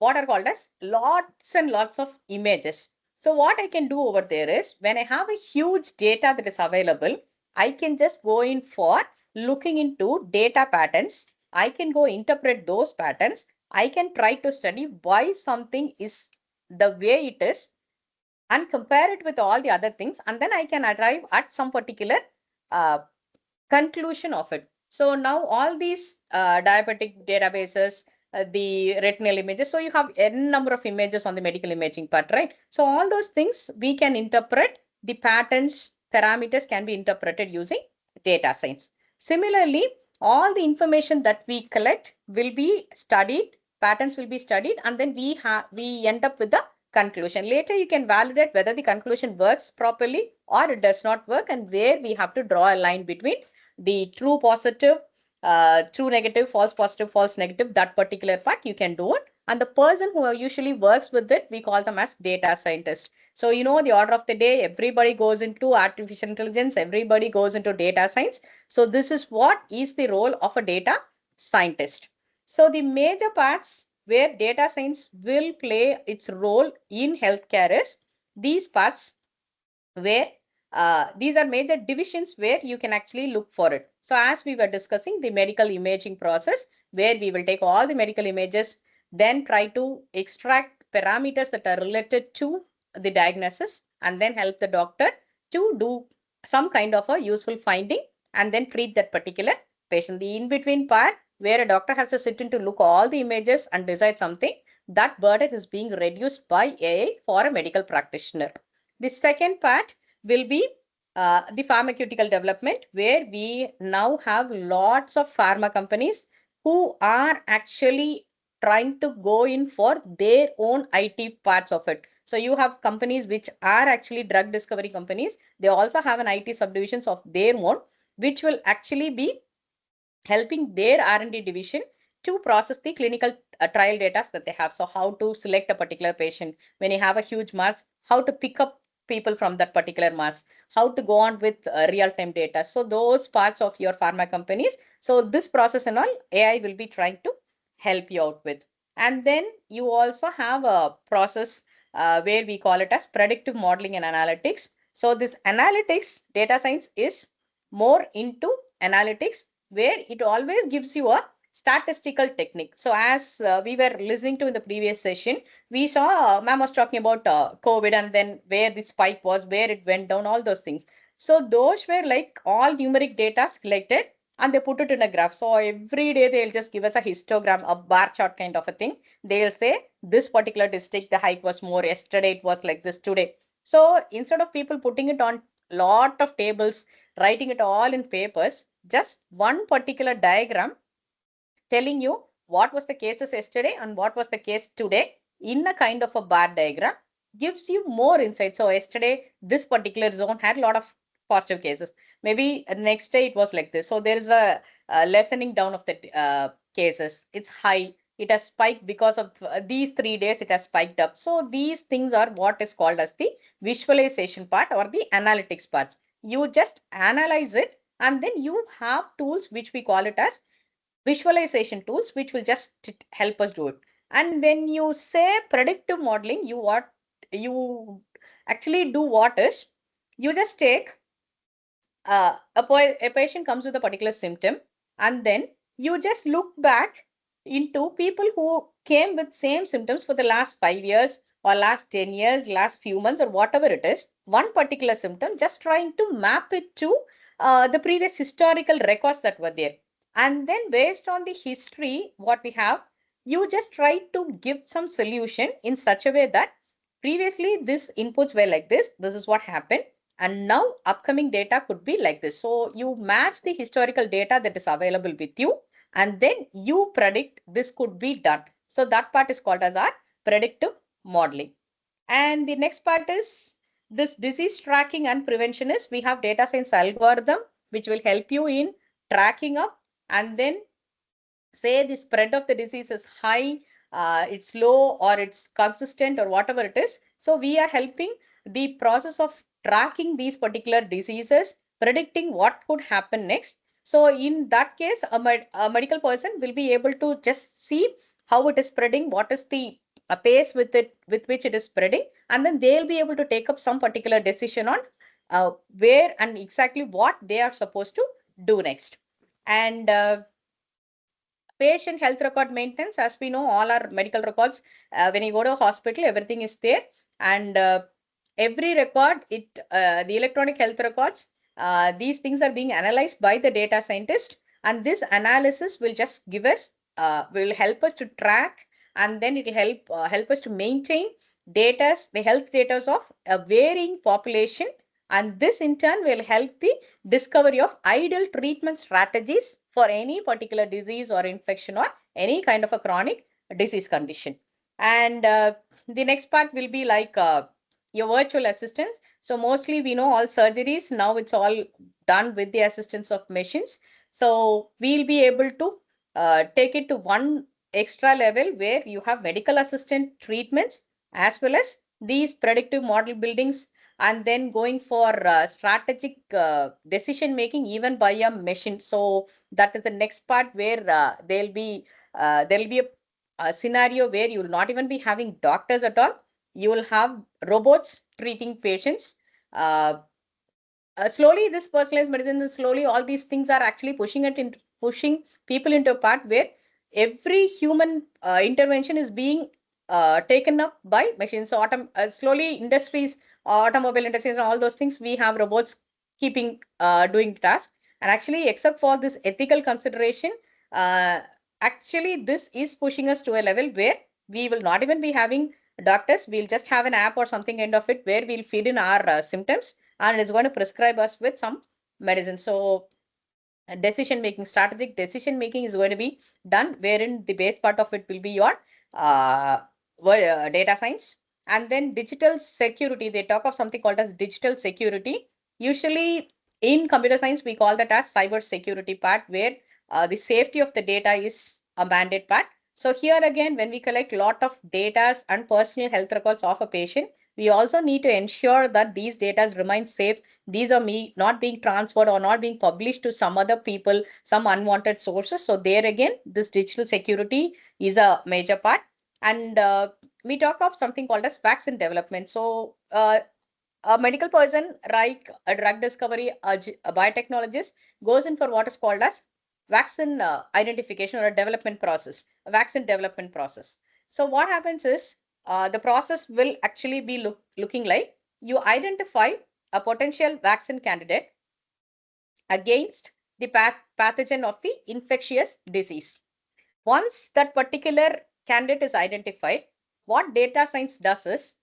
what are called as lots and lots of images. So what I can do over there is, when I have a huge data that is available, I can just go in for looking into data patterns, I can go interpret those patterns. I can try to study why something is the way it is and compare it with all the other things, and then I can arrive at some particular uh, conclusion of it. So now all these diabetic databases, the retinal images, so you have n number of images on the medical imaging part, right? So all those things we can interpret, the patterns, parameters can be interpreted using data science. Similarly, all the information that we collect will be studied, patterns will be studied, and then we end up with the conclusion. Later, you can validate whether the conclusion works properly or it does not work, and where we have to draw a line between the true positive, true negative, false positive, false negative, that particular part you can do it. And the person who usually works with it, we call them as data scientist. So, you know, the order of the day, everybody goes into artificial intelligence, everybody goes into data science. So this is what is the role of a data scientist. So the major parts where data science will play its role in healthcare is these parts, where these are major divisions where you can actually look for it. So as we were discussing, the medical imaging process, where we will take all the medical images, then try to extract parameters that are related to the diagnosis, and then help the doctor to do some kind of a useful finding and then treat that particular patient. The in-between part, where a doctor has to sit in to look all the images and decide something, that burden is being reduced by AI for a medical practitioner. The second part will be the pharmaceutical development, where we now have lots of pharma companies who are actually trying to go in for their own IT parts of it. So you have companies which are actually drug discovery companies. They also have an IT subdivisions of their own, which will actually be helping their R&D division to process the clinical trial data that they have. So how to select a particular patient when you have a huge mass, how to pick up people from that particular mass, how to go on with real-time data. So those parts of your pharma companies. So this process and all, AI will be trying to help you out with. And then you also have a process where we call it as predictive modeling and analytics. So this analytics, data science is more into analytics, where it always gives you a statistical technique. So as we were listening to in the previous session, we saw ma'am was talking about COVID, and then where the spike was, where it went down, all those things. So those were like all numeric data collected and they put it in a graph. So every day they'll just give us a histogram, a bar chart kind of a thing. They'll say this particular district, the hike was more, yesterday it was like this, today. So instead of people putting it on lot of tables, writing it all in papers, just one particular diagram telling you what was the cases yesterday and what was the case today in a kind of a bar diagram gives you more insight. So yesterday, this particular zone had a lot of positive cases. Maybe next day it was like this. So there is a lessening down of the cases. It's high. It has spiked because of these 3 days, it has spiked up. So these things are what is called as the visualization part or the analytics parts. You just analyze it, and then you have tools which we call it as visualization tools, which will just help us do it. And when you say predictive modeling, you actually do what is, you just take a patient comes with a particular symptom, and then you just look back into people who came with same symptoms for the last 5 years or last 10 years, last few months, or whatever it is, one particular symptom, just trying to map it to the previous historical records that were there. And then based on the history, what we have, you just try to give some solution in such a way that previously these inputs were like this is what happened, and now upcoming data could be like this. So you match the historical data that is available with you, and then you predict this could be done. So that part is called as our predictive modeling. And the next part is this disease tracking and prevention is, we have data science algorithm which will help you in tracking up, and then say the spread of the disease is high, it's low, or it's consistent, or whatever it is. So we are helping the process of tracking these particular diseases, predicting what could happen next. So in that case, a medical person will be able to just see how it is spreading, what is the pace with which it is spreading, and then they'll be able to take up some particular decision on where and exactly what they are supposed to do next. And patient health record maintenance, as we know, all our medical records, when you go to a hospital, everything is there. And every record, the electronic health records, these things are being analyzed by the data scientist. And this analysis will just give us, will help us to track, and then it will help us to maintain the health data of a varying population. And this in turn will help the discovery of ideal treatment strategies for any particular disease or infection or any kind of a chronic disease condition. And the next part will be like your virtual assistants. So mostly we know all surgeries, now it's all done with the assistance of machines. So we'll be able to take it to one extra level where you have medical assistant treatments as well as these predictive model buildings, and then going for strategic decision making even by a machine. So that is the next part where there'll be a scenario where you will not even be having doctors at all. You will have robots treating patients. Slowly this personalized medicine, slowly all these things are actually pushing people into a part where every human intervention is being taken up by machines. So slowly industries, automobile industries and all those things, we have robots keeping doing tasks. And actually, except for this ethical consideration, actually this is pushing us to a level where we will not even be having doctors. We'll just have an app or something kind of it where we'll feed in our symptoms, and it's going to prescribe us with some medicine. So decision making, strategic decision making is going to be done, wherein the base part of it will be your data science. And then digital security, they talk of something called as digital security. Usually in computer science, we call that as cyber security part, where the safety of the data is a mandate part. So here again, when we collect lot of data and personal health records of a patient, we also need to ensure that these data remain safe. These are not being transferred or not being published to some other people, some unwanted sources. So there again, this digital security is a major part. And we talk of something called as vaccine development. So a medical person, like a drug discovery, a biotechnologist, goes in for what is called as vaccine identification or a development process, a vaccine development process. So what happens is, the process will actually be looking like you identify a potential vaccine candidate against the pathogen of the infectious disease. Once that particular candidate is identified, what data science does is,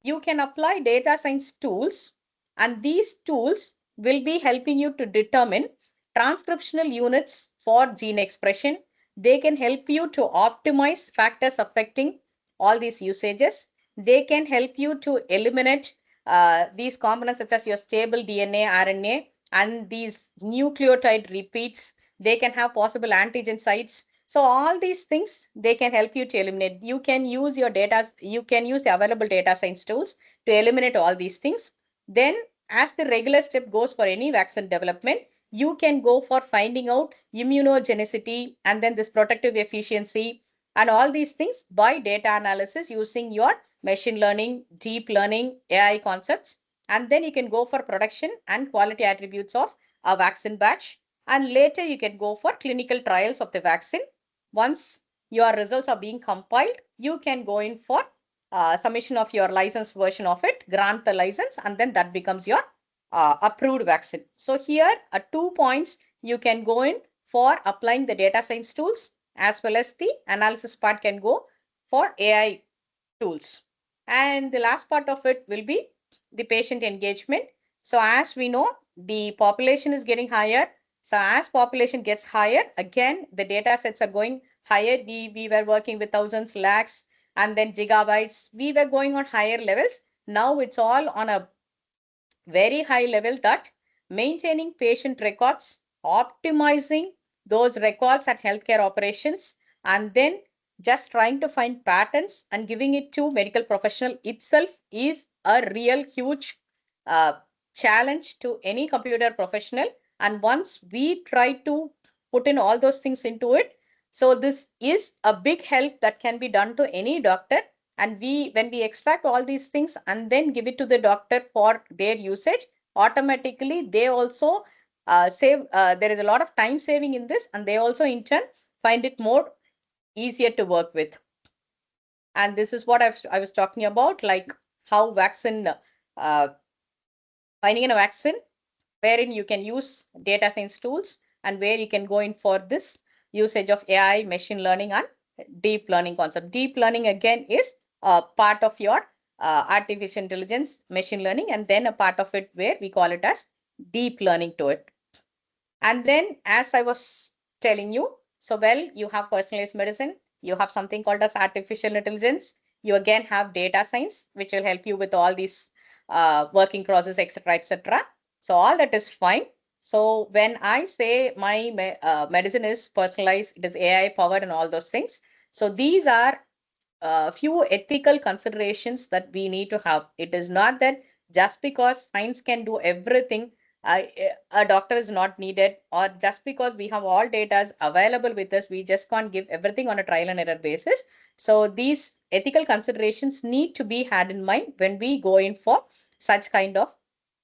you can apply data science tools, and these tools will be helping you to determine transcriptional units for gene expression. They can help you to optimize factors affecting all these usages. They can help you to eliminate these components such as your stable DNA, RNA, and these nucleotide repeats. They can have possible antigen sites. So all these things, they can help you to eliminate. You can use your data, you can use the available data science tools to eliminate all these things. Then as the regular step goes for any vaccine development, you can go for finding out immunogenicity and then this protective efficiency and all these things by data analysis using your machine learning, deep learning, AI concepts. And then you can go for production and quality attributes of a vaccine batch. And later you can go for clinical trials of the vaccine. Once your results are being compiled, you can go in for submission of your license version of it, grant the license, and then that becomes your approved vaccine. So here are 2 points you can go in for applying the data science tools, as well as the analysis part can go for AI tools. And the last part of it will be the patient engagement. So as we know, the population is getting higher. So as population gets higher, again, the data sets are going higher. We were working with thousands, lakhs, and then gigabytes. We were going on higher levels. Now it's all on a very high level, that maintaining patient records, optimizing those records and healthcare operations, and then just trying to find patterns and giving it to medical professional itself is a real huge challenge to any computer professional. And once we try to put in all those things into it, so this is a big help that can be done to any doctor. And when we extract all these things and then give it to the doctor for their usage, automatically they also save, there is a lot of time saving in this, and they also in turn find it more easier to work with. And this is what I was talking about, like how vaccine, finding a vaccine wherein you can use data science tools and where you can go in for this usage of AI, machine learning, and deep learning concept. Deep learning again is a part of your artificial intelligence, machine learning, and then a part of it where we call it as deep learning to it. And then, as I was telling you, so well, you have personalized medicine, you have something called as artificial intelligence, you again have data science, which will help you with all these working process, etc., etc. So all that is fine. So when I say my medicine is personalized, it is AI powered and all those things. So these are few ethical considerations that we need to have. It is not that just because science can do everything, a doctor is not needed, or just because we have all data available with us, we just can't give everything on a trial and error basis. So these ethical considerations need to be had in mind when we go in for such kind of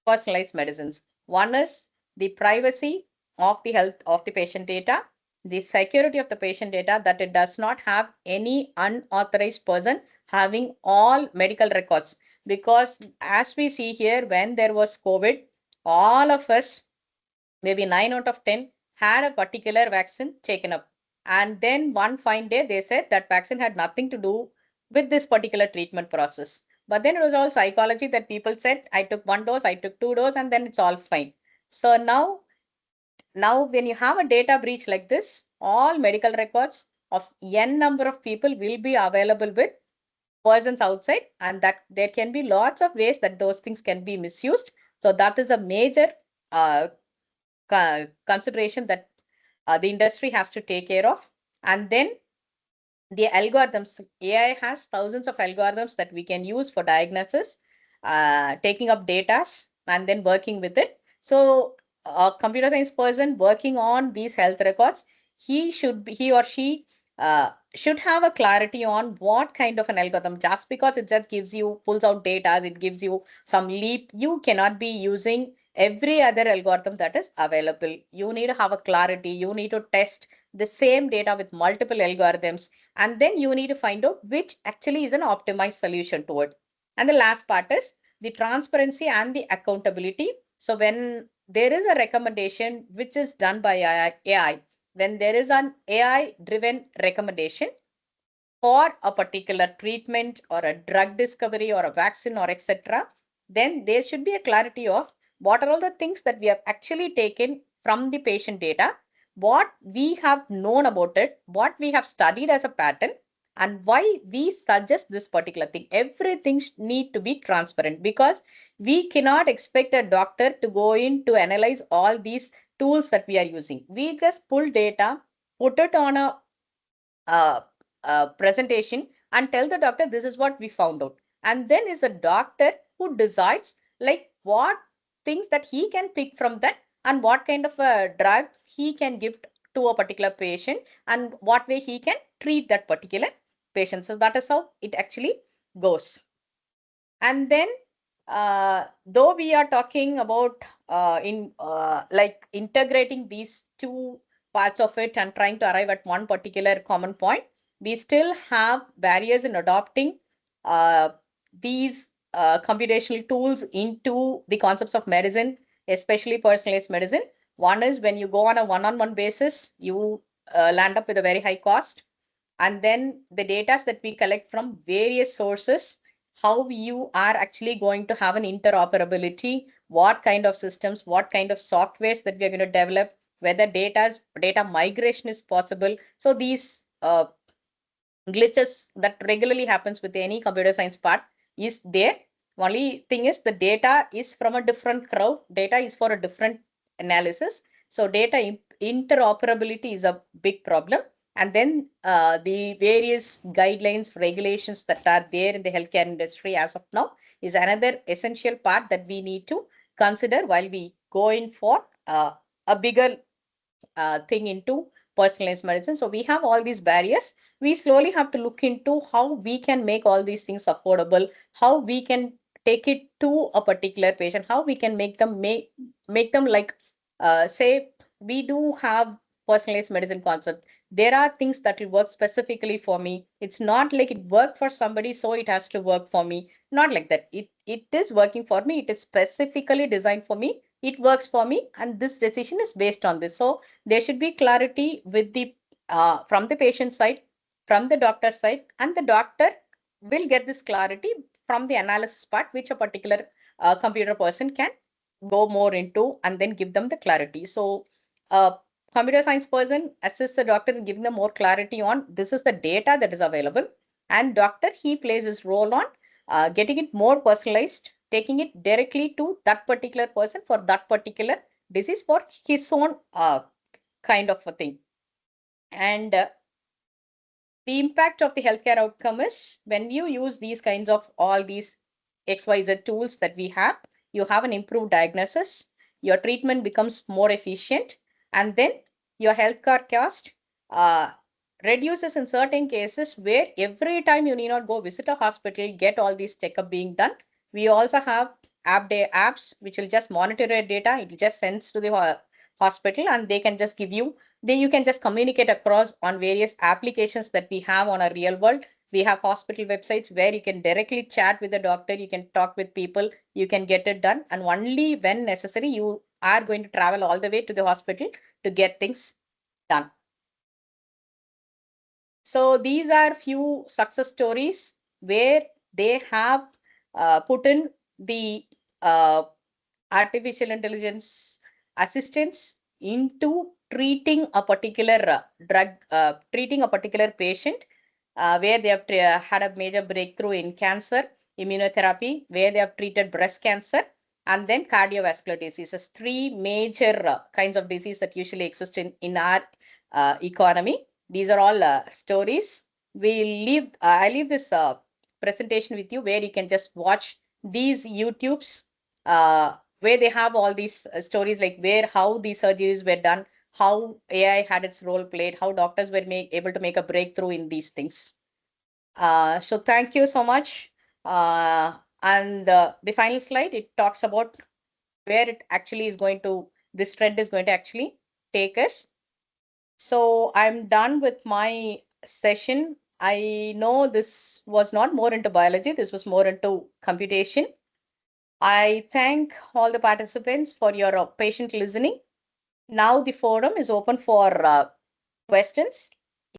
personalized medicines. One is the privacy of the health of the patient data, the security of the patient data, that it does not have any unauthorized person having all medical records. Because as we see here, when there was COVID, all of us, maybe 9 out of 10, had a particular vaccine taken up. And then one fine day, they said that vaccine had nothing to do with this particular treatment process. But then it was all psychology that people said, I took 1 dose, I took 2 doses, and then it's all fine. So now when you have a data breach like this, all medical records of n number of people will be available with persons outside, and that there can be lots of ways that those things can be misused. So that is a major consideration that the industry has to take care of. And then the algorithms, AI has thousands of algorithms that we can use for diagnosis, taking up data and then working with it. So a computer science person working on these health records, he or she should have a clarity on what kind of an algorithm. Just because it just gives you, pulls out data, it gives you some leap, you cannot be using every other algorithm that is available. You need to have a clarity. You need to test the same data with multiple algorithms, and then you need to find out which actually is an optimized solution to it. And the last part is the transparency and the accountability. So when there is a recommendation which is done by AI, when there is an AI driven recommendation for a particular treatment or a drug discovery or a vaccine or etc., then there should be a clarity of what are all the things that we have actually taken from the patient data, what we have known about it, what we have studied as a pattern, and why we suggest this particular thing. Everything need to be transparent, because we cannot expect a doctor to go in to analyze all these tools that we are using. We just pull data, put it on a presentation and tell the doctor this is what we found out, and then is a doctor who decides like what things that he can pick from that and what kind of a drug he can give to a particular patient and what way he can treat that particular patient. So that is how it actually goes. And then though we are talking about like integrating these two parts of it and trying to arrive at one particular common point, we still have barriers in adopting these computational tools into the concepts of medicine, especially personalized medicine. One is when you go on a one-on-one basis, you land up with a very high cost. And then the data that we collect from various sources, how you are actually going to have an interoperability, what kind of systems, what kind of softwares that we are going to develop, whether data migration is possible. So these glitches that regularly happens with any computer science part is there. Only thing is the data is from a different crowd. Data is for a different analysis. So data interoperability is a big problem. And then the various guidelines, regulations that are there in the healthcare industry as of now is another essential part that we need to consider while we go in for a bigger thing into personalized medicine. So we have all these barriers. We slowly have to look into how we can make all these things affordable, how we can take it to a particular patient, how we can make them like say we do have personalized medicine concept. There are things that will work specifically for me. It's not like it worked for somebody, so it has to work for me. Not like that. It is working for me. It is specifically designed for me. It works for me, and this decision is based on this. So there should be clarity with the from the patient side, from the doctor side, and the doctor will get this clarity from the analysis part, which a particular computer person can go more into and then give them the clarity. So computer science person assists the doctor in giving them more clarity on this is the data that is available, and doctor, he plays his role on getting it more personalized, taking it directly to that particular person for that particular disease for his own kind of a thing. And the impact of the healthcare outcome is when you use these kinds of all these XYZ tools that we have, you have an improved diagnosis, your treatment becomes more efficient, and then your healthcare cost reduces in certain cases where every time you need not go visit a hospital, get all these checkup being done. We also have apps which will just monitor your data. It just sends to the hospital, and they can just give you, then you can just communicate across on various applications that we have on a real world. We have hospital websites where you can directly chat with the doctor, you can talk with people, you can get it done, and only when necessary you are going to travel all the way to the hospital to get things done. So these are few success stories where they have put in the artificial intelligence assistance into treating a particular treating a particular patient, where they have had a major breakthrough in cancer, immunotherapy, where they have treated breast cancer, and then cardiovascular diseases. Three major kinds of disease that usually exist in our economy. These are all stories. I leave this presentation with you where you can just watch these YouTubes where they have all these stories, like how these surgeries were done, how AI had its role played, how doctors were able to make a breakthrough in these things. So thank you so much. And the final slide, it talks about where it actually is going to, this trend is going to actually take us. So I'm done with my session. I know this was not more into biology, this was more into computation. I thank all the participants for your patient listening. Now the forum is open for questions.